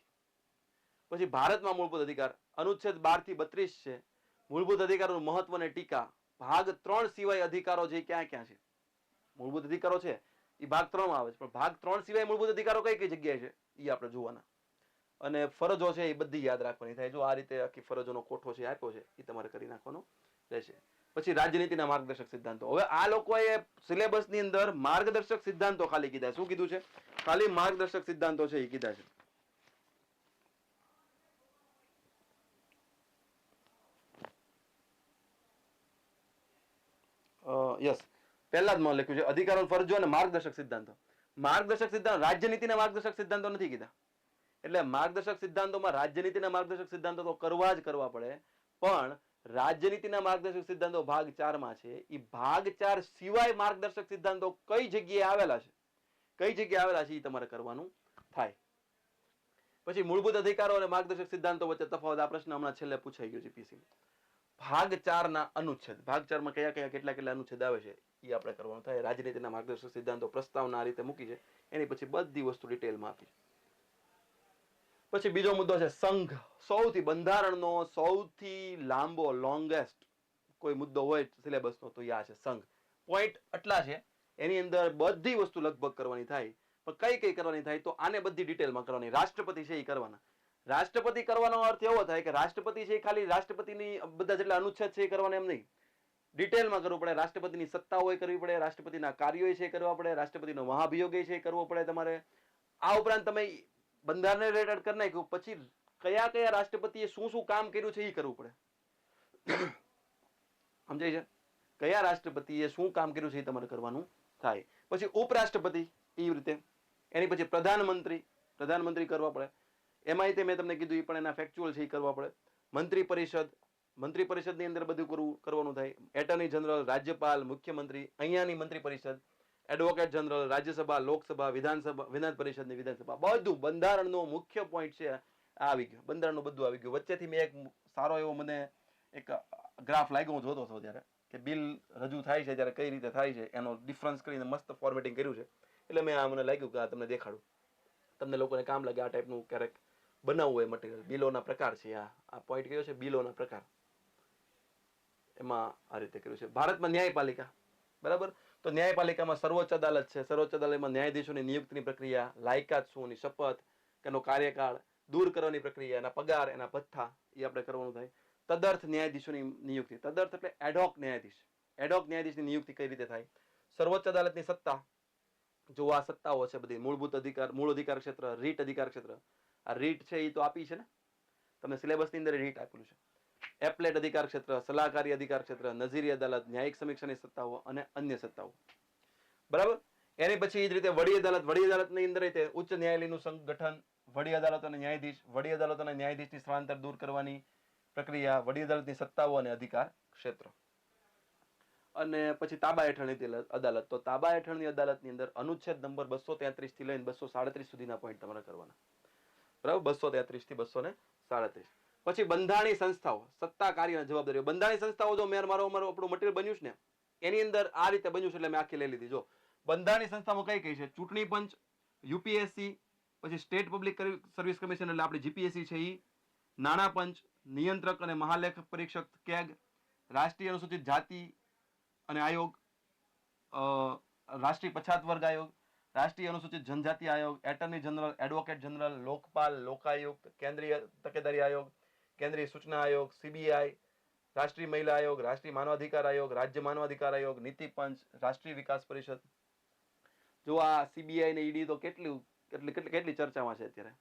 પછી ભારતમાં મૂળભૂત અધિકાર અનુચ્છેદ 12 થી 32 છે. મૂળભૂત અધિકારોનું મહત્વ અને ટીકા. ભાગ 3 સિવાય અધિકારો જે ક્યાં ક્યાં છે. મૂળભૂત અધિકારો છે એ ભાગ 3 માં આવે છે, પણ ભાગ 3 સિવાય મૂળભૂત અધિકારો કઈ કઈ જગ્યાએ છે એ આપણે જોવાના. અને ફરજો છે એ બધી યાદ રાખવાની થાય. જો આ રીતે આખી ફરજોનો કોઠો છે આપ્યો છે એ તમારે કરી નાખવાનો રહેશે. પછી રાજનીતિના માર્ગદર્શક સિદ્ધાંતો. હવે આ લોકોએ સિલેબસની અંદર માર્ગદર્શક સિદ્ધાંતો ખાલી કીધા. શું કીધું છે, ખાલી માર્ગદર્શક સિદ્ધાંતો છે એ કીધા છે. યસ, પહેલા જ માં લખ્યું છે અધિકારો, ફરજો અને માર્ગદર્શક સિદ્ધાંતો. માર્ગદર્શક સિદ્ધાંત રાજ્યનીતિના માર્ગદર્શક સિદ્ધાંતો નથી કીધા. એટલે માર્ગદર્શક સિદ્ધાંતોમાં રાજ્યનીતિના માર્ગદર્શક સિદ્ધાંતો તો કરવા જ કરવા પડે, પણ રાજ્યનીતિના માર્ગદર્શક સિદ્ધાંતો ભાગ 4 માં છે. એ ભાગ 4 સિવાય માર્ગદર્શક સિદ્ધાંતો કઈ જગ્યાએ આવેલા છે, કઈ જગ્યાએ આવેલા છે એ તમારે કરવાનું થાય. પછી મૂળભૂત અધિકારો અને માર્ગદર્શક સિદ્ધાંતો વચ્ચે તફાવત. આ પ્રશ્ન હમણાં છેલ્લે પૂછાઈ ગયો છે પીસી. ભાગ 4 ના અનુચ્છેદ, ભાગ 4 માં કયા કયા કેટલા કેટલા અનુચ્છેદ આવે છે એ આપણે કરવાનું થાય. રાજનીતિના માર્ગદર્શક સિદ્ધાંતો પ્રસ્તાવના આ રીતે મૂકી છે, એની પછી બધી વસ્તુ ડિટેલમાં આપી. પછી બીજો મુદ્દો છે સંઘ. સૌથી બંધારણનો સૌથી લાંબો લોંગેસ્ટ કોઈ મુદ્દો હોય સિલેબસનો તો આ છે સંઘ. પોઈન્ટ આટલા છે, એની અંદર બધી વસ્તુ લગભગ કરવાની થાય, પણ કઈ કઈ કરવાની થાય તો આને બધી ડિટેલમાં કરવાની. રાષ્ટ્રપતિ છે એ કરવાના. રાષ્ટ્રપતિ કરવાનો અર્થ એવો થાય કે રાષ્ટ્રપતિ છે એ ખાલી રાષ્ટ્રપતિની બધા જેટલા અનુચ્છેદ છે એ કરવાના એમ નહીં, ડિટેલમાં કરવું પડે. રાષ્ટ્રપતિની સત્તાઓ કરવી પડે, રાષ્ટ્રપતિના કાર્યો છે કરવા પડે, રાષ્ટ્રપતિનો મહાભિયોગ છે કરવો પડે તમારે. આ ઉપરાંત તમે બંધારણને રિલેટેડ કરી નાખ્યું પછી કયા કયા રાષ્ટ્રપતિએ શું શું કામ કર્યું છે એ કરવું પડે. સમજાય છે? કયા રાષ્ટ્રપતિએ શું કામ કર્યું છે એ તમારે કરવાનું થાય. પછી ઉપરાષ્ટ્રપતિ એ રીતે, એની પછી પ્રધાનમંત્રી કરવા પડે. એમાં મેં તમને કીધું એ પણ એના ફેક્ચ્યુઅલ છે એ કરવા પડે. મંત્રી પરિષદની અંદર બધું કરવાનું થાય. એટર્ની જનરલ, રાજ્યપાલ, મુખ્યમંત્રી, અહીંયાની મંત્રી પરિષદ, એડવોકેટ જનરલ, રાજ્યસભા, લોકસભા, વિધાન પરિષદ ની વિધાનસભા, બધું બંધારણનો મુખ્ય પોઈન્ટ છે આ આવી ગયો. બંધારણનું બધું આવી ગયું. વચ્ચેથી મેં એક સારો એવો મને એક ગ્રાફ લાગ્યો, હું જોતો હતો ત્યારે કે બિલ રજૂ થાય છે ત્યારે કઈ રીતે થાય છે એનો ડિફરન્સ કરીને મસ્ત ફોર્મેટિંગ કર્યું છે. એટલે મને લાગ્યું કે આ તમને દેખાડું, તમને લોકોને કામ લાગે આ ટાઈપનું ક્યારેક બનાવવું હોય મટીરિયલ. બિલોના પ્રકાર છે આ પોઈન્ટ કયો છે, બિલોના પ્રકાર. એમાં આ રીતે કર્યું છે. ભારતમાં ન્યાયપાલિકા, બરાબર. તો ન્યાયપાલિકામાં સર્વોચ્ચ અદાલત છે. સર્વોચ્ચ અદાલતમાં ન્યાયાધીશોની નિયુક્તિની પ્રક્રિયા, લાયકાત શું, એની શપથ, એનો કાર્યકાળ, દૂર કરવાની પ્રક્રિયા, એના પગાર, એના ભથ્થા એ આપણે કરવાનું થાય. તદર્થ ન્યાયાધીશોની નિયુક્તિ, તદર્થ એટલે એડહોક ન્યાયાધીશ. એડહોક ન્યાયાધીશની નિયુક્તિ કઈ રીતે થાય. સર્વોચ્ચ અદાલતની સત્તા, જો આ સત્તાઓ છે બધી, મૂળ અધિકાર ક્ષેત્ર, રીટ અધિકાર ક્ષેત્ર. આ રીટ છે એ તો આપી છે ને તમને સિલેબસની અંદર, રીટ આપેલું છે. એપ્લેટ અધિકાર ક્ષેત્ર, સલાહકારી અધિકાર ક્ષેત્ર, નજીરી અદાલત, ન્યાયિક સમીક્ષાની સત્તાઓ અને અન્ય સત્તાઓ, બરાબર. એની પછી એ જ રીતે વડી અદાલતની અંદર ઉચ્ચ ન્યાયાલયનું સંગઠન, વડી અદાલતો અને ન્યાયાધીશ, વડી અદાલતો અને ન્યાયાધીશની સ્થળાંતર દૂર કરવાની પ્રક્રિયા, વડી અદાલતની સત્તાઓ અને અધિકાર ક્ષેત્ર. અને પછી તાબા હેઠળની અદાલત. તો તાબા હેઠળની અદાલતની અંદર અનુચ્છેદ નંબર 233 થી લઈને 237 સુધીના પોઈન્ટ તમારે કરવાના, બરાબર. 233 થી 237. પછી બંધારણીય સંસ્થાઓ, સત્તા, કાર્ય અને જવાબદારીઓ. બંધારણીય સંસ્થાઓ જો મારું આપણું મટીરિયલ બન્યું છે ને એની અંદર આ રીતે બન્યું છે એટલે મેં આખી લઈ લીધી. જો બંધારણીય સંસ્થાઓ કઈ કઈ છે, ચૂંટણી પંચ, યુપીએસસી, પછી સ્ટેટ પબ્લિક સર્વિસ કમિશન એટલે આપણી જીપીએસસી છે એ, નાણાં પંચ, નિયંત્રક અને મહાલેખ પરીક્ષક કેગ, રાષ્ટ્રીય અનુસૂચિત જાતિ અને આયોગ, રાષ્ટ્રીય પછાત વર્ગ આયોગ, રાષ્ટ્રીય અનુસૂચિત જનજાતિ આયોગ, attorney general, advocate general, Lokpal, Lokayukta, કેન્દ્રીય તકેદારી આયોગ, કેન્દ્રીય સૂચના આયોગ, સીબીઆઈ, રાષ્ટ્રીય મહિલા આયોગ, રાષ્ટ્રીય માનવાધિકાર આયોગ, રાજ્ય માનવાધિકાર આયોગ, નીતિ પંચ, રાષ્ટ્રીય વિકાસ પરિષદ. જો આ સીબીઆઈ ને ઈડી તો કેટલી ચર્ચામાં છે અત્યારે,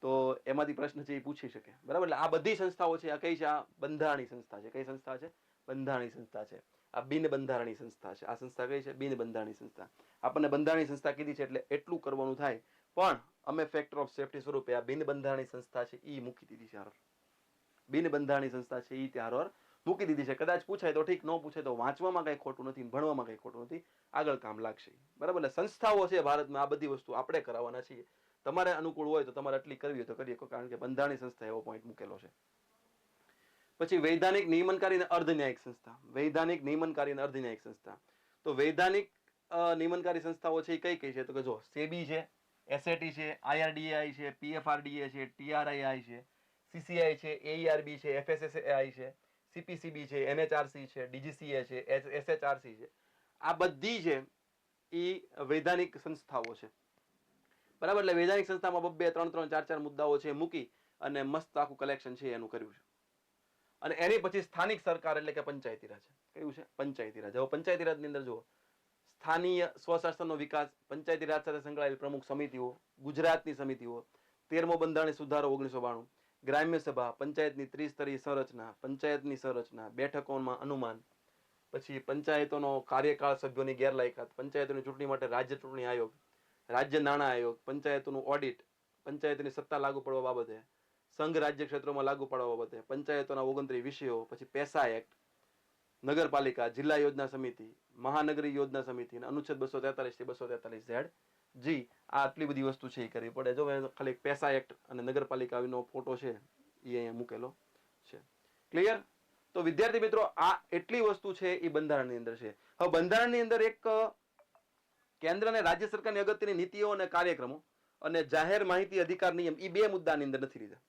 તો એમાંથી પ્રશ્ન છે એ પૂછી શકે, બરાબર. એટલે આ બધી સંસ્થાઓ છે આ કઈ છે, આ બંધારણીય સંસ્થા છે. કઈ સંસ્થા છે? બંધારણીય સંસ્થા છે. આ બિન બંધારણીય સંસ્થા છે. આ સંસ્થા કઈ છે? બિન બંધારણીય સંસ્થા. આપણને બંધારણીય સંસ્થા કીધી છે એટલે એટલું કરવાનું થાય, પણ અમે ફેક્ટર ઓફ સેફટી સ્વરૂપે આ બિન બંધારણીય સંસ્થા છે એ મૂકી દીધી છે. બિન બંધારણીય સંસ્થા છે એ ત્યાર મૂકી દીધી છે. કદાચ પૂછાય તો ઠીક, ન પૂછાય તો વાંચવામાં કઈ ખોટું નથી, ભણવામાં કઈ ખોટું નથી, આગળ કામ લાગશે, બરાબર. એટલે સંસ્થાઓ છે ભારતમાં, આ બધી વસ્તુ આપણે કરાવવાના છીએ. તમારે અનુકૂળ હોય તો તમારે આટલી કરવી હોય તો કરી શકો, કારણ કે બંધારણીય સંસ્થા એવો પોઈન્ટ મૂકેલો છે. પછી વૈધાનિક, નિયમનકારી અને અર્ધન્યાયિક સંસ્થા. વૈધાનિક, નિયમનકારી અને અર્ધન્યાયિક સંસ્થા. તો વૈધાનિક નિયમનકારી સંસ્થાઓ છે એ કઈ કઈ છે? તો કે જો સેબી છે, એસએટી છે, આઈઆરડીએઆઈ છે, પીએફઆરડીએ છે, ટીઆરઆઈઆઈ છે, સીસીઆઈ છે, એઈઆરબી છે, એફએસએસએઆઈ છે, સીપીસીબી છે, એનએચઆરસી છે, ડીજીસીએ છે, એસએચઆરસી છે. આ બધી છે એ વૈધાનિક સંસ્થાઓ છે, બરાબર. એટલે વૈધાનિક સંસ્થામાં 2, 3, 4 મુદ્દાઓ છે મૂકી અને મસ્ત આખું કલેક્શન છે એનું કર્યું છે. અને એની પછી સ્થાનિક સરકાર એટલે કે પંચાયતી રાજ. કયું છે? પંચાયતી રાજ. હવે પંચાયતી રાજની અંદર જુઓ, સ્થાનીય સ્વશાસનનો વિકાસ, પંચાયતી રાજ સાથે સંકળાયેલ પ્રમુખ સમિતિઓ, ગુજરાતની સમિતિઓ, 13મો બંધારણીય સુધારો 1992, ગ્રામ્ય સભા, પંચાયતની ત્રિસ્તરીય સંરચના, પંચાયતની સંરચના, બેઠકોમાં અનુમાન, પછી પંચાયતોનો કાર્યકાળ, સભ્યોની ગેરલાયકાત, પંચાયતોની ચૂંટણી માટે રાજ્ય ચૂંટણી આયોગ, રાજ્ય નાણાં આયોગ, પંચાયતોનું ઓડિટ, પંચાયતની સત્તા લાગુ પડવા બાબતે, સંઘ રાજ્ય ક્ષેત્રોમાં લાગુ પાડવા બાબતે, પંચાયતોના 29 વિષયો, પછી પેસા એક્ટ, નગરપાલિકા, જિલ્લા યોજના સમિતિ, મહાનગરી યોજના સમિતિ, અનુચ્છેદ 243 થી 243 જી. આ આટલી બધી વસ્તુ છે એ કરવી પડે. જો ખાલી પેસા એક્ટ અને નગરપાલિકાનો ફોટો છે એ અહીંયા મૂકેલો છે. ક્લિયર? તો વિદ્યાર્થી મિત્રો, આ એટલી વસ્તુ છે એ બંધારણની અંદર છે. હવે બંધારણની અંદર એક કેન્દ્ર અને રાજ્ય સરકારની અગત્યની નીતિઓ અને કાર્યક્રમો અને જાહેર માહિતી અધિકાર નિયમ, એ 2 મુદ્દાની અંદર નથી લીધા,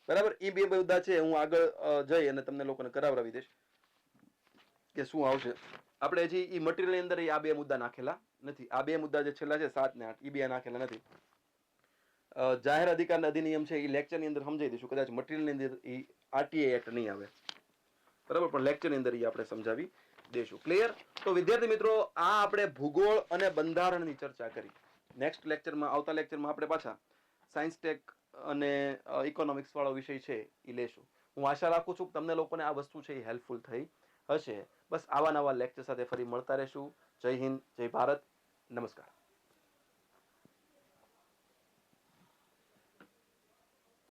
બરાબર. એ 2 મુદ્દા છે, હું આગળ જઈ અને તમને લોકોને કરાવડાવી દઈશ કે શું આવશે. આપણે હજી એ મટીરિયલની અંદર આ 2 મુદ્દા નાખેલા નથી. આ 2 મુદ્દા જે છેલ્લા છે 7 ને 8, એ 2 નાખેલા નથી. જાહેર અધિકાર અધિનિયમ છે એ લેક્ચરની અંદર સમજાવી દઈશું. કદાચ મટીરિયલની અંદર એ આરટીઆઈ એક્ટ નહીં આવે, બરાબર, પણ લેક્ચરની અંદર એ આપણે સમજાવી દઈશું. ક્લિયર? તો વિદ્યાર્થી મિત્રો, આ આપણે ભૂગોળ અને બંધારણની ચર્ચા કરી. નેક્સ્ટ લેક્ચરમાં, આવતા લેક્ચરમાં આપણે પાછા સાયન્સ ટેક અને ઇકોનોમિક્સ વાળો વિષય છે એ લેશું. હું આશા રાખું છું કે તમને લોકોને આ વસ્તુ છે એ હેલ્પફુલ થઈ હશે. બસ આવા નવા લેક્ચર સાથે ફરી મળતા રહેશું. જય હિન્દ, જય ભારત, નમસ્કાર.